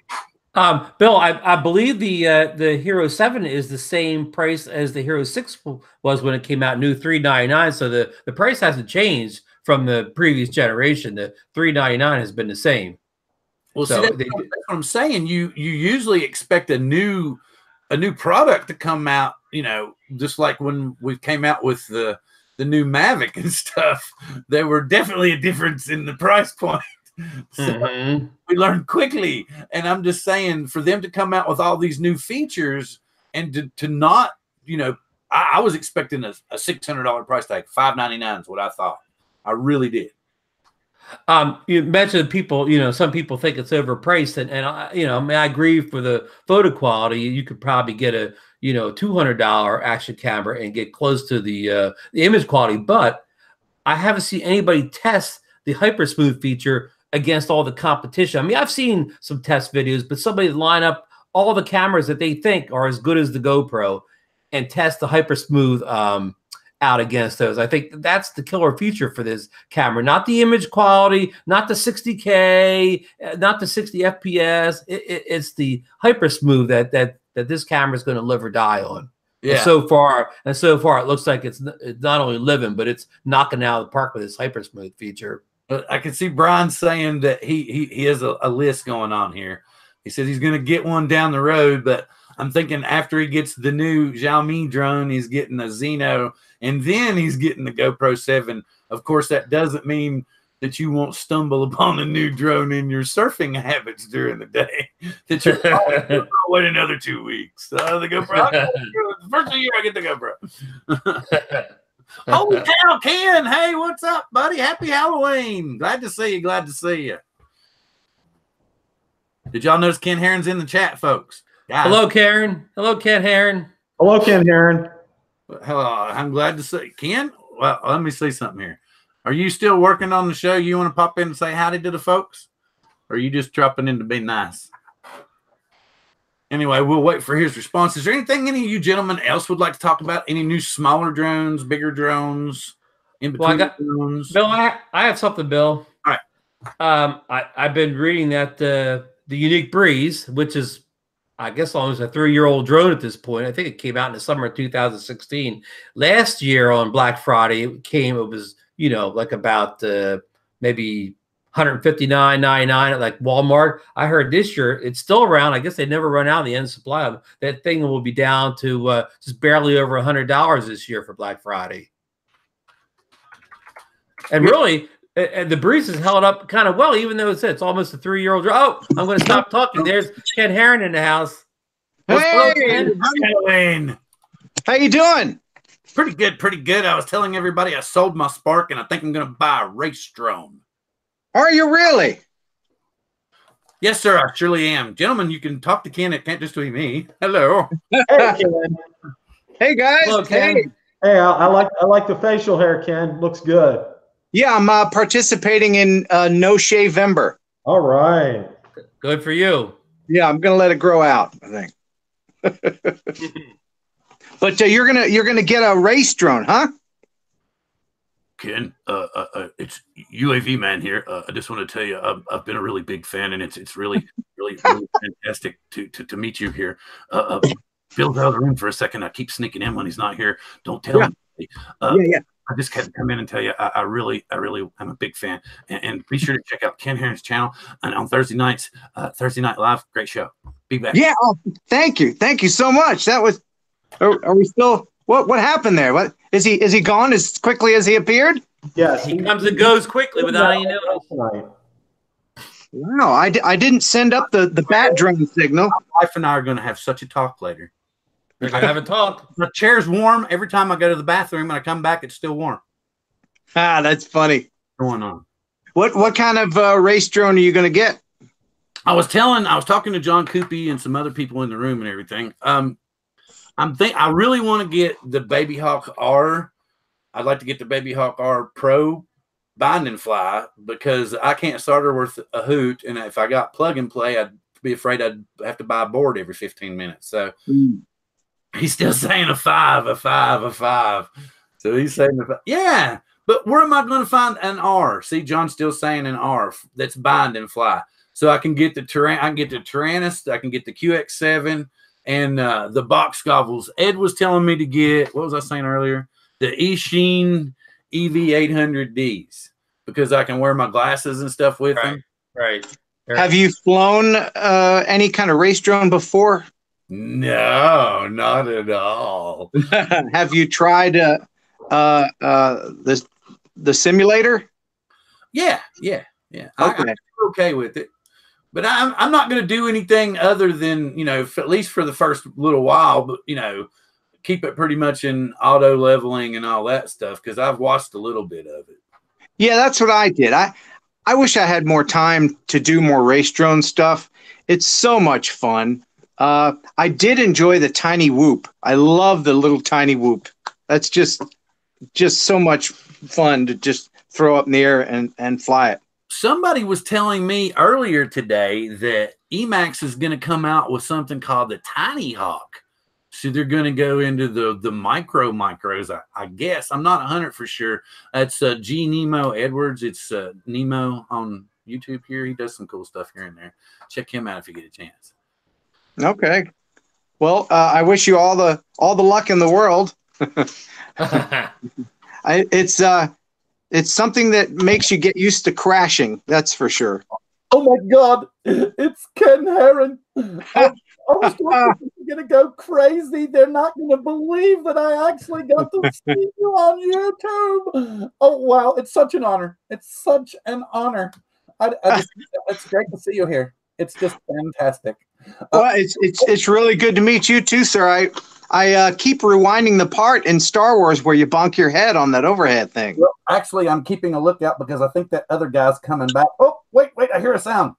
Bill, I believe the Hero 7 is the same price as the Hero 6 was when it came out, new $399. So the price hasn't changed from the previous generation. The $399 has been the same. Well, so see, that's what I'm saying. You usually expect a new product to come out, you know, just like when we came out with the new Mavic and stuff. There were definitely a difference in the price point. So we learned quickly. And I'm just saying, for them to come out with all these new features and to not, you know, I was expecting a $600 price tag. $599 is what I thought. I really did. You mentioned people, you know, some people think it's overpriced, and I, you know, I mean, I agree for the photo quality. You could probably get a, you know, $200 action camera and get close to the image quality, but I haven't seen anybody test the hyper smooth feature against all the competition. I mean, I've seen some test videos, but somebody line up all the cameras that they think are as good as the GoPro and test the hyper smooth out against those. I think that's the killer feature for this camera, not the image quality, not the 60K, not the 60 FPS. It's the hyper smooth that this camera is going to live or die on. Yeah. And so far, it looks like it's not only living, but it's knocking out of the park with this hyper smooth feature. I can see Brian saying that he has a list going on here. He says he's going to get one down the road, but I'm thinking after he gets the new Xiaomi drone, he's getting a Xeno, and then he's getting the GoPro 7. Of course, that doesn't mean that you won't stumble upon a new drone in your surfing habits during the day. That you're probably wait another 2 weeks. The GoPro, the first of the year I get the GoPro. Holy cow, Ken! Hey, what's up, buddy? Happy Halloween! Glad to see you. Glad to see you. Did y'all notice Ken Heron's in the chat, folks? Guys. Hello, Karen. Hello, Ken Heron. Hello, Ken Heron. Hello, I'm glad to see Ken. Well, let me see something here. Are you still working on the show? You want to pop in and say howdy to the folks? Or are you just dropping in to be nice? Anyway, we'll wait for his response. Is there anything any of you gentlemen else would like to talk about? Any new smaller drones, bigger drones, in between drones? Bill, I have something, Bill. All right. I've been reading that the Yuneec Breeze, which is, I guess, almost a 3-year-old drone at this point. I think it came out in the summer of 2016. Last year on Black Friday, it was, you know, like about maybe $159.99 at like Walmart. I heard this year it's still around. I guess they never run out of the end supply. That thing will be down to just barely over $100 this year for Black Friday. And really, the Breeze has held up kind of well, even though it's almost a 3-year-old drone. Oh, I'm going to stop talking. There's Ken Heron in the house. Hey, Ken. How you doing? Pretty good, pretty good. I was telling everybody I sold my Spark, and I think I'm going to buy a race drone. Are you really? Yes, sir. I surely am. Gentlemen, you can talk to Ken. It can't just be me. Hello. Hey, Ken. Hey, guys. Hello, Ken. Hey, I like the facial hair, Ken. Looks good. Yeah, I'm participating in No Shavember. All right. Good for you. Yeah, I'm gonna let it grow out, I think. But you're gonna get a race drone, huh? Ken, it's UAV man here. I just want to tell you, I've been a really big fan, and it's really, really, really fantastic to meet you here. Bill's out of the room for a second. I keep sneaking in when he's not here. Don't tell me. Yeah. I just had to come in and tell you, I really am a big fan. And be sure to check out Ken Heron's channel and on Thursday nights, Thursday Night Live. Great show. Be back. Yeah. Oh, thank you so much. That was. Are we still? What happened there? What is he gone as quickly as he appeared? Yes, he comes and goes quickly without any notice. Wow, I didn't send up the bat drone signal. My wife and I are going to have such a talk later. We're going to have a talk. The chair's warm. Every time I go to the bathroom and I come back, it's still warm. Ah, that's funny. What's going on? What kind of race drone are you going to get? I was talking to John Coopy and some other people in the room and everything. I really want to get the Baby Hawk R. I'd like to get the Baby Hawk R Pro bind and fly because I can't start her worth a hoot. And if I got plug and play, I'd be afraid I'd have to buy a board every 15 minutes. So Mm. he's still saying a 5, a 5, a 5. So he's saying, yeah, but where am I going to find an R? See, John's still saying an R that's bind and fly. So I can get the Tyrannus, I can get the QX7 and the box goggles. Ed was telling me to get, what was I saying earlier? The Eachine EV800Ds because I can wear my glasses and stuff with them. Right. Have you flown any kind of race drone before? No, not at all. Have you tried the simulator? Yeah. Okay. I'm okay with it. But I'm not going to do anything other than, at least for the first little while, but, keep it pretty much in auto leveling and all that stuff because I've watched a little bit of it. Yeah, that's what I did. I wish I had more time to do more race drone stuff. It's so much fun. I did enjoy the tiny whoop. I love the little tiny whoop. That's just so much fun to just throw up in the air and fly it. Somebody was telling me earlier today that Emax is going to come out with something called the Tiny Hawk. So they're going to go into the micros, I guess. I'm not 100 for sure. That's G Nemo Edwards. It's Nemo on YouTube here. He does some cool stuff here and there. Check him out if you get a chance. Okay. Well, I wish you all the luck in the world. It's something that makes you get used to crashing. That's for sure. Oh my God! It's Ken Herron. I was going to go crazy. They're not going to believe that I actually got to see you on YouTube. Oh wow! It's such an honor. It's such an honor. It's great to see you here. It's just fantastic. Well, it's really good to meet you too, sir. I keep rewinding the part in Star Wars where you bonk your head on that overhead thing. Well, actually, I'm keeping a lookout because I think that other guy's coming back. Oh, wait! I hear a sound.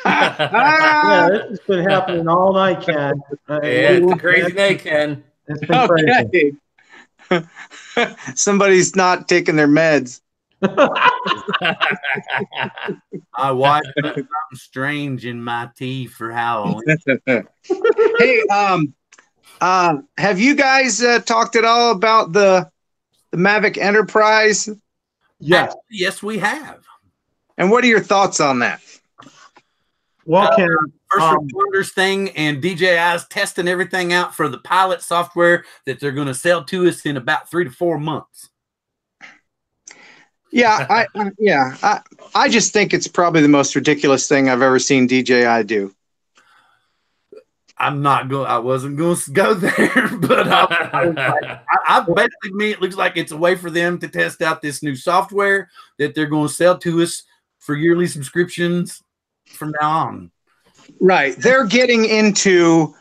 Yeah, this has been happening all night, Ken. It's a crazy day, Ken. It's been crazy. Somebody's not taking their meds. My wife put something strange in my tea for Halloween. Hey, have you guys talked at all about the Mavic Enterprise? Yes. Yes, we have. And what are your thoughts on that? Well, Ken, first responders thing, and DJI's testing everything out for the pilot software that they're going to sell to us in about 3 to 4 months. Yeah, I just think it's probably the most ridiculous thing I've ever seen DJI do. I wasn't going to go there, but I basically mean it looks like it's a way for them to test out this new software that they're going to sell to us for yearly subscriptions from now on. Right. They're getting into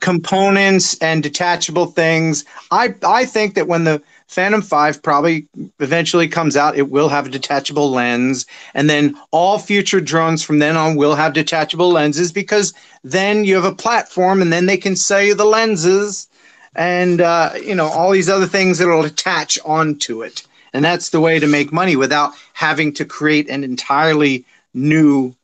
components and detachable things. I think that when the Phantom 5 probably eventually comes out, it will have a detachable lens, and then all future drones from then on will have detachable lenses because then you have a platform and then they can sell you the lenses and all these other things that will attach onto it. And that's the way to make money without having to create an entirely new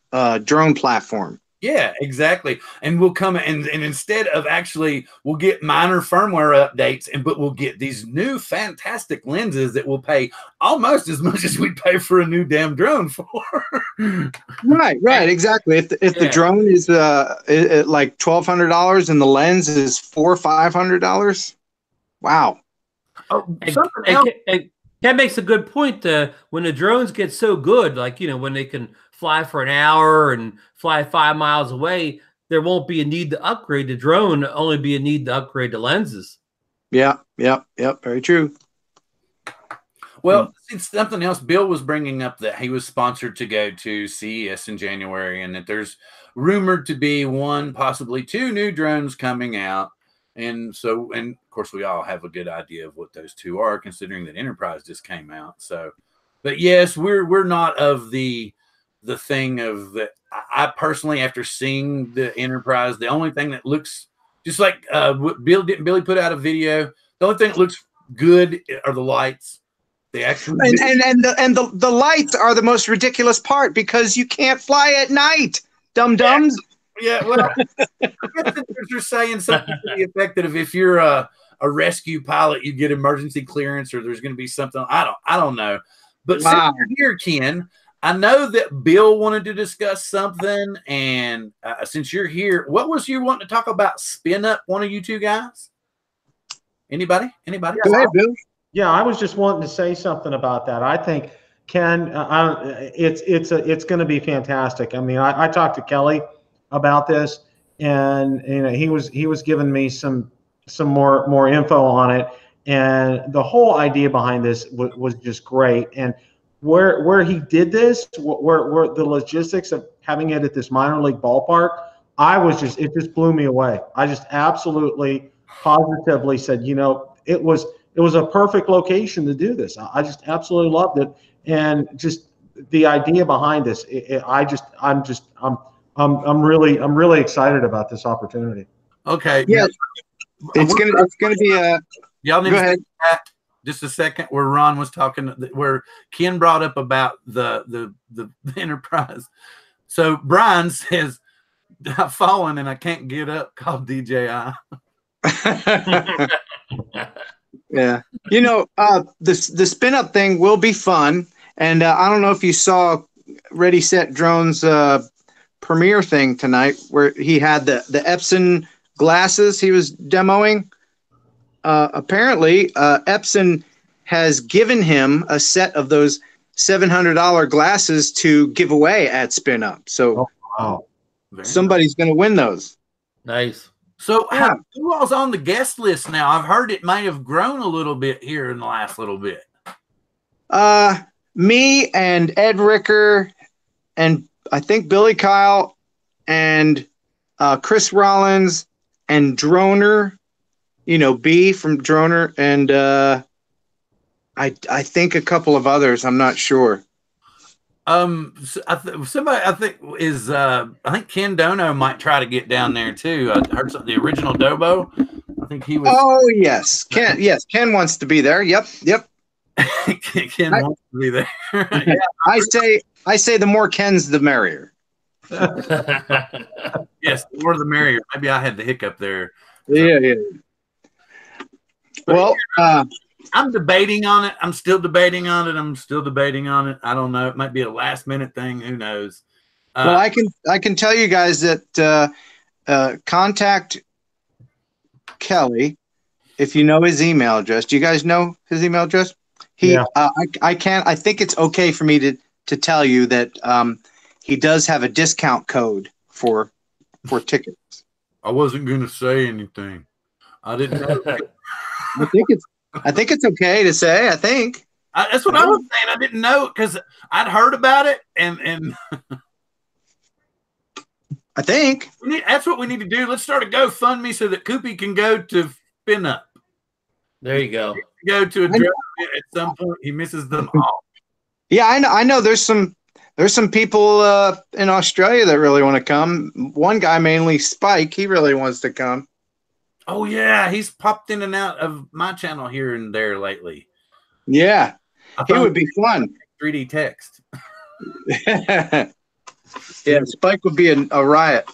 drone platform. Yeah, exactly. And we'll come and instead of actually, we'll get minor firmware updates, but we'll get these new fantastic lenses that will pay almost as much as we pay for a new damn drone for. Right, exactly. If the drone is like $1,200 and the lens is $400 or $500, wow. Oh, that makes a good point. When the drones get so good, like when they can fly for an hour and fly 5 miles away, there won't be a need to upgrade the drone. Only be a need to upgrade the lenses. Yeah. Very true. Well, it's something else. Bill was bringing up that he was sponsored to go to CES in January, and that there's rumored to be 1, possibly 2 new drones coming out. And of course, we all have a good idea of what those 2 are, considering that Enterprise just came out. So, but yes, we're not of the thing of that. I personally, after seeing the Enterprise, the only thing that looks just like Billy put out a video. The only thing that looks good are the lights. The actual and the lights are the most ridiculous part because you can't fly at night. dum-dums. Yeah, well, I guess you're saying something to the effect that if you're a rescue pilot, you get emergency clearance, or there's going to be something. I don't know. But Wow. since you're here, Ken, I know that Bill wanted to discuss something, and since you're here, what was you wanting to talk about? Spin up, one of you two guys? Anybody? Anybody? Go ahead, Bill. Yeah, I was just wanting to say something about that. I think Ken, it's going to be fantastic. I mean, I talked to Kelly about this, and he was giving me some more info on it, and the whole idea behind this was just great. And where he did this, where the logistics of having it at this minor league ballpark, it just blew me away. I just absolutely positively said, it was a perfect location to do this. I just absolutely loved it, and just the idea behind this. I'm really excited about this opportunity. Okay. Yeah, it's gonna be a. Y'all need Go to ahead. back just a second where Ron was talking, where Ken brought up about the Enterprise. So Brian says, "I've fallen and I can't get up." Called DJI. Yeah, the spin up thing will be fun, and I don't know if you saw Ready Set Drone's premiere thing tonight, where he had the Epson glasses he was demoing. Apparently, Epson has given him a set of those $700 glasses to give away at Spin Up. So somebody's going to win those. Nice. So who all's on the guest list now? I've heard it might have grown a little bit here in the last little bit. Me and Ed Ricker, and I think Billy Kyle, and Chris Rollins, and Droner, B from Droner, and I think a couple of others. I'm not sure. Somebody I think is I think Ken Dono might try to get down there too. I heard something. The original Dobo. I think he was. Oh yes, Ken. Yes, Ken wants to be there. Yep. Ken wants to be there. Yeah. I say the more Kens, the merrier. Yes, the more the merrier. Maybe I had the hiccup there. Yeah. Well, I'm debating on it. I'm still debating on it. I don't know. It might be a last minute thing. Who knows? Well, I can tell you guys that contact Kelly if you know his email address. Do you guys know his email address? I think it's okay for me to tell you that he does have a discount code for tickets. I wasn't going to say anything. I didn't know. I think it's okay to say. I think that's what I was saying. I didn't know because I'd heard about it, and I think that's what we need to do. Let's start a GoFundMe so that Koopy can go to Spin Up. There you go. Go to a drone at some point. He misses them all. Yeah, I know. There's some people in Australia that really want to come. One guy, mainly Spike, he really wants to come. Oh yeah, he's popped in and out of my channel here and there lately. Yeah, he would be fun. 3D text. Yeah, Spike would be a riot.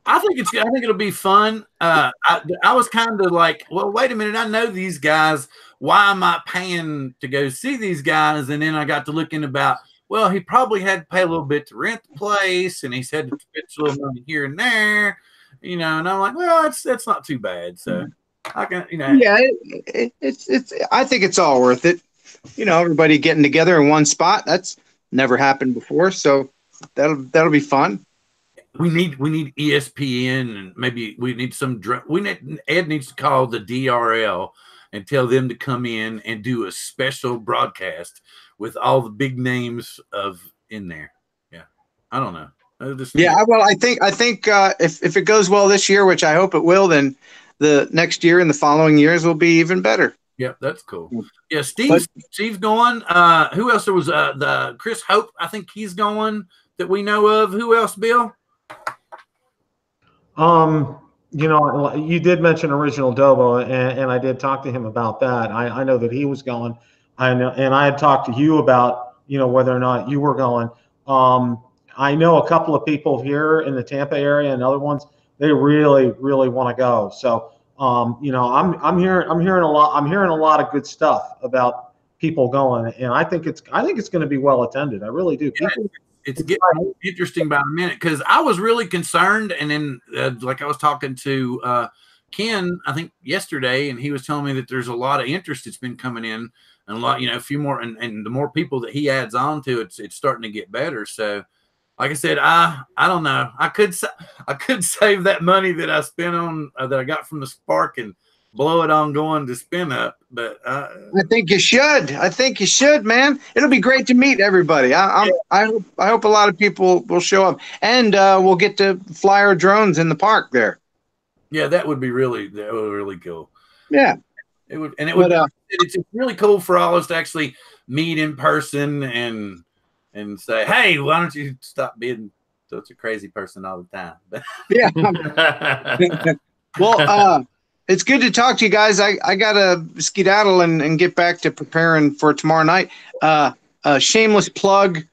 I think it'll be fun. I was kind of like, well, wait a minute. I know these guys. Why am I paying to go see these guys? And then I got to looking about, well, he probably had to pay a little bit to rent the place, and he said to spend a little money here and there, and I'm like, well, that's not too bad. So I can, Yeah, it's. I think it's all worth it. Everybody getting together in one spot. That's never happened before, so that'll be fun. We need ESPN, and maybe we need Ed needs to call the DRL and tell them to come in and do a special broadcast with all the big names in there. Yeah, I don't know. Well, I think if it goes well this year, which I hope it will, then the next year and the following years will be even better. Yeah, that's cool. Yeah, Steve's going. Who else? There was the Chris Hope. I think he's going that we know of. Who else, Bill? You did mention Original Dobo, and I did talk to him about that. I know that he was going. I know, and I had talked to you about whether or not you were going. I know a couple of people here in the Tampa area and other ones, they really, really want to go. So, you know, I'm hearing a lot of good stuff about people going, and I think it's going to be well attended. I really do. Yeah, it's getting interesting by the minute, because I was really concerned, and then like I was talking to Ken, I think yesterday, and he was telling me that there's a lot of interest that's been coming in, and a lot, you know, a few more, and the more people that he adds on to it, it's starting to get better. So, like I said, I don't know. I could save that money that I spent on that I got from the Spark and blow it on going to Spin Up, but I think you should. I think you should, man. It'll be great to meet everybody. I hope a lot of people will show up, and we'll get to fly our drones in the park there. Yeah, that would be really cool. Yeah, it would, and it would. It's really cool for all of us to actually meet in person and say, hey, why don't you stop being such a crazy person all the time? Yeah. Well, it's good to talk to you guys. I got to skedaddle and get back to preparing for tomorrow night. Shameless plug,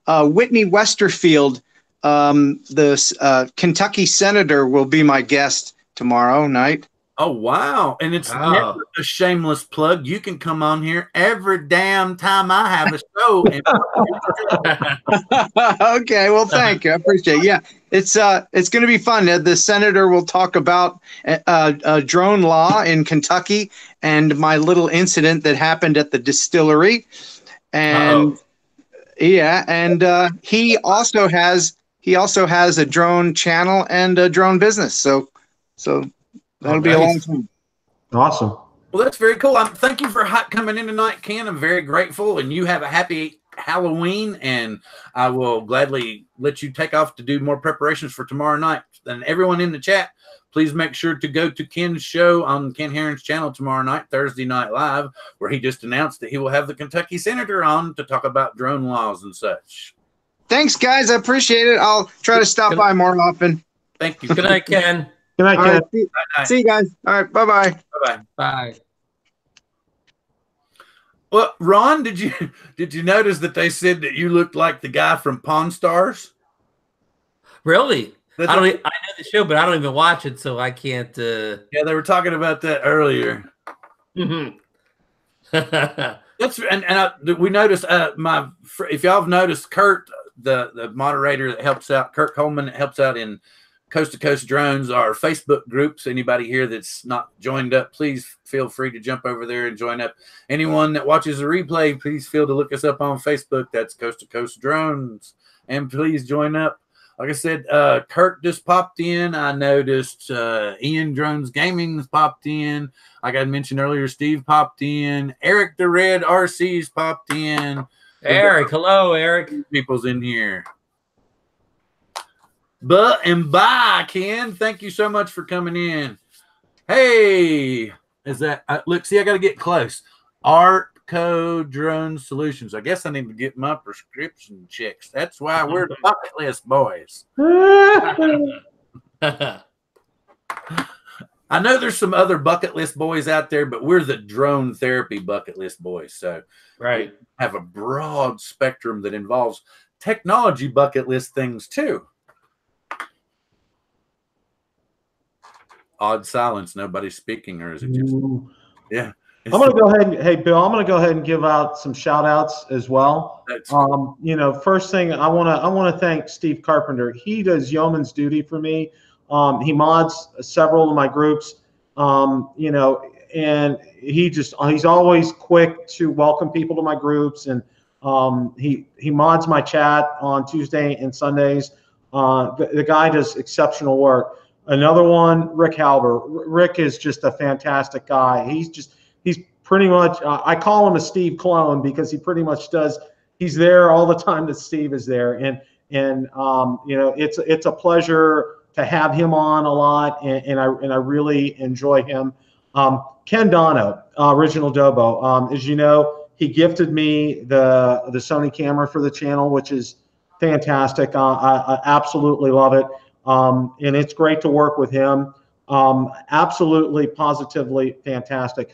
Whitney Westerfield, the Kentucky senator, will be my guest tomorrow night. Oh, wow. And it's never a shameless plug. You can come on here every damn time I have a show. Okay, well, thank you. I appreciate it. Yeah, it's going to be fun. The senator will talk about drone law in Kentucky and my little incident that happened at the distillery. And yeah, and he also has a drone channel and a drone business. So that'll be a long time. Awesome. Well, that's very cool. Thank you for coming in tonight, Ken. I'm very grateful, and you have a happy Halloween, and I will gladly let you take off to do more preparations for tomorrow night. And everyone in the chat, please make sure to go to Ken's show on Ken Herron's channel tomorrow night, Thursday Night Live, where he just announced that he will have the Kentucky senator on to talk about drone laws and such. Thanks, guys. I appreciate it. I'll try to stop by more often. Thank you. Good night, Ken. Good night, Ken. Right, see you guys. All right. Bye-bye. Bye-bye. Bye. Well, Ron, did you notice that they said that you looked like the guy from Pawn Stars? Really? I know the show, but I don't even watch it, so I can't. Yeah, they were talking about that earlier. Mm-hmm. We noticed if y'all have noticed, Kurt, the moderator that helps out, Kurt Coleman, that helps out in Coast to Coast Drones, our Facebook groups. Anybody here that's not joined up, please feel free to jump over there and join up. Anyone that watches a replay, please feel to look us up on Facebook. That's Coast to Coast Drones, and please join up. Like I said, Kurt just popped in. I noticed Ian Drones Gaming's popped in. Like I mentioned earlier, Steve popped in. Eric the Red RC's popped in. Eric, hello, Eric. People's in here. Bye, Ken. Thank you so much for coming in. Hey, is that look? See, I got to get close. Artco Drone Solutions. I guess I need to get my prescription checks. That's why we're the Bucketlist Boys. I know there's some other Bucketlist Boys out there, but we're the Drone Therapy Bucketlist Boys. So, right, we have a broad spectrum that involves technology bucket list things too. Odd silence. Nobody's speaking, or is it just? Yeah. I'm going to go ahead. Hey, Bill, I'm going to go ahead and give out some shout outs as well. That's cool. You know, first thing I want to thank Steve Carpenter. He does yeoman's duty for me. He mods several of my groups. You know, and he's always quick to welcome people to my groups, and he mods my chat on Tuesday and Sundays. The guy does exceptional work. Another one, Rick Halber. Rick is just a fantastic guy. He's pretty much, I call him a Steve clone because he pretty much does. He's there all the time that Steve is there, and you know, it's a pleasure to have him on a lot, and I really enjoy him. Ken Dono, Original Dobo. As you know, he gifted me the Sony camera for the channel, which is fantastic. I absolutely love it. And it's great to work with him. Absolutely, positively fantastic.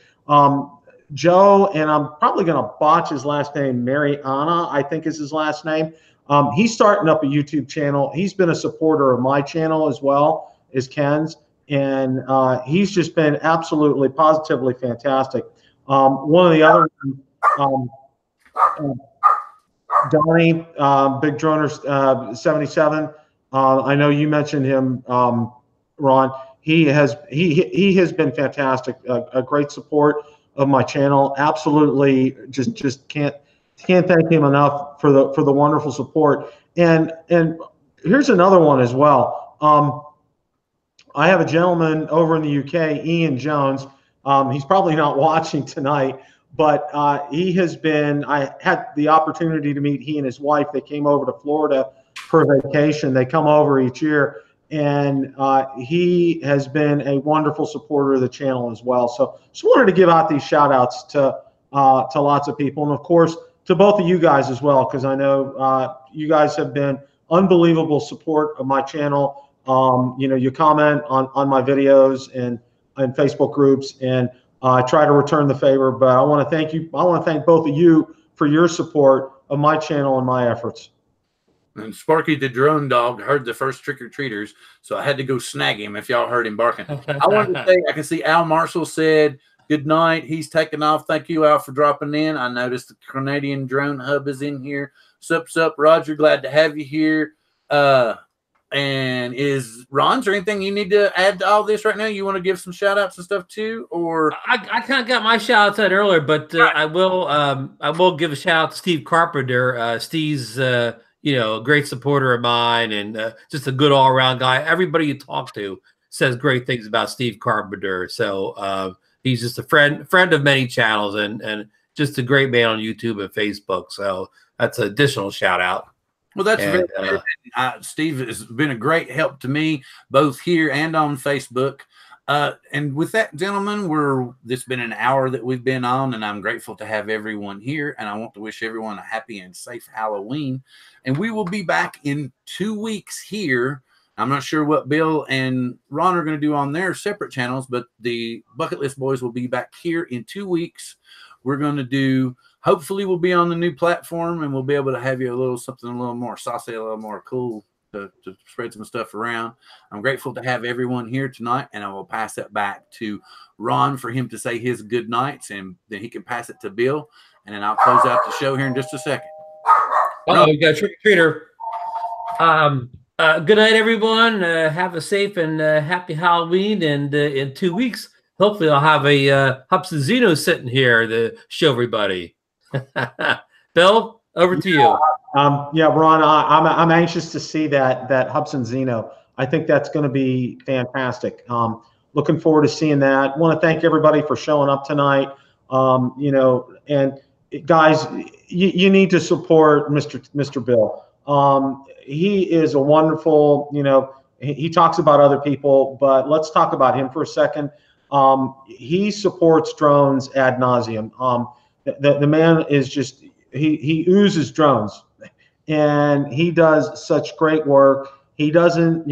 Joe, and I'm probably going to botch his last name, Mariana, I think is his last name. He's starting up a YouTube channel. He's been a supporter of my channel as well as Ken's, and he's just been absolutely, positively fantastic. One of the other, Donnie, Big Droner 77. I know you mentioned him, Ron. He has been fantastic. A great support of my channel. Absolutely, just can't thank him enough for the wonderful support. And here's another one as well. I have a gentleman over in the UK, Ian Jones. He's probably not watching tonight, but he has been. I had the opportunity to meet he and his wife. They came over to Florida for vacation. They come over each year, and he has been a wonderful supporter of the channel as well. So just wanted to give out these shout outs to lots of people, and of course to both of you guys as well, because I know you guys have been unbelievable support of my channel. You comment on my videos and Facebook groups, and I try to return the favor. But I want to thank you. I want to thank both of you for your support of my channel and my efforts. And Sparky the drone dog heard the first trick-or-treaters, so I had to go snag him if y'all heard him barking. I wanted to say, I can see Al Marshall said, good night. He's taking off. Thank you, Al, for dropping in. I noticed the Canadian Drone Hub is in here. Sup, Roger. Glad to have you here. And is Ron, there anything you need to add to all this right now? You want to give some shout outs and stuff too? Or I kind of got my shout outs out earlier, but I will give a shout out to Steve Carpenter. Steve's a great supporter of mine, and just a good all around guy. Everybody you talk to says great things about Steve Carpenter. So he's just a friend of many channels, and just a great man on YouTube and Facebook. So that's an additional shout out. Well, that's very good. Steve has been a great help to me, both here and on Facebook. And with that, gentlemen, this has been an hour that we've been on, and I'm grateful to have everyone here. And I want to wish everyone a happy and safe Halloween. And we will be back in 2 weeks here. I'm not sure what Bill and Ron are going to do on their separate channels, but the Bucketlist Boys will be back here in 2 weeks. We're going to do. Hopefully we'll be on the new platform, and we'll be able to have you something a little more saucy, a little more cool to spread some stuff around. I'm grateful to have everyone here tonight, and I will pass it back to Ron for him to say his good nights, and then he can pass it to Bill, and then I'll close out the show here in just a second. We got a trick-or-treater. Good night, everyone. Have a safe and happy Halloween, and in 2 weeks, hopefully I'll have a Hubsan Zeno sitting here to show everybody. Bill, over to you. Yeah, Ron, I'm anxious to see that Hubsan Zeno. I think that's going to be fantastic. Looking forward to seeing that. Want to thank everybody for showing up tonight. And guys, you need to support Mr. Bill. He is a wonderful. He talks about other people, but let's talk about him for a second. He supports drones ad nauseum. The man is just he oozes drones, and he does such great work. He doesn't,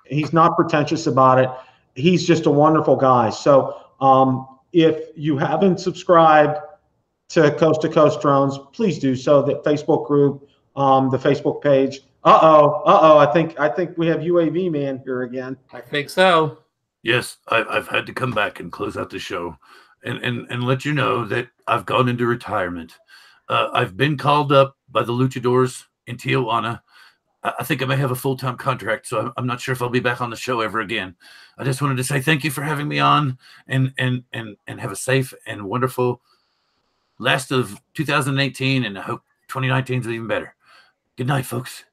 he's not pretentious about it. He's just a wonderful guy. So if you haven't subscribed to Coast Drones, please do so. The Facebook group, the Facebook page. I think we have UAV man here again. I think so. Yes, I've had to come back and close out the show. And let you know that I've gone into retirement. I've been called up by the Luchadors in Tijuana. I think I may have a full-time contract, so I'm not sure if I'll be back on the show ever again. I just wanted to say thank you for having me on, and have a safe and wonderful last of 2018, and I hope 2019 is even better. Good night, folks.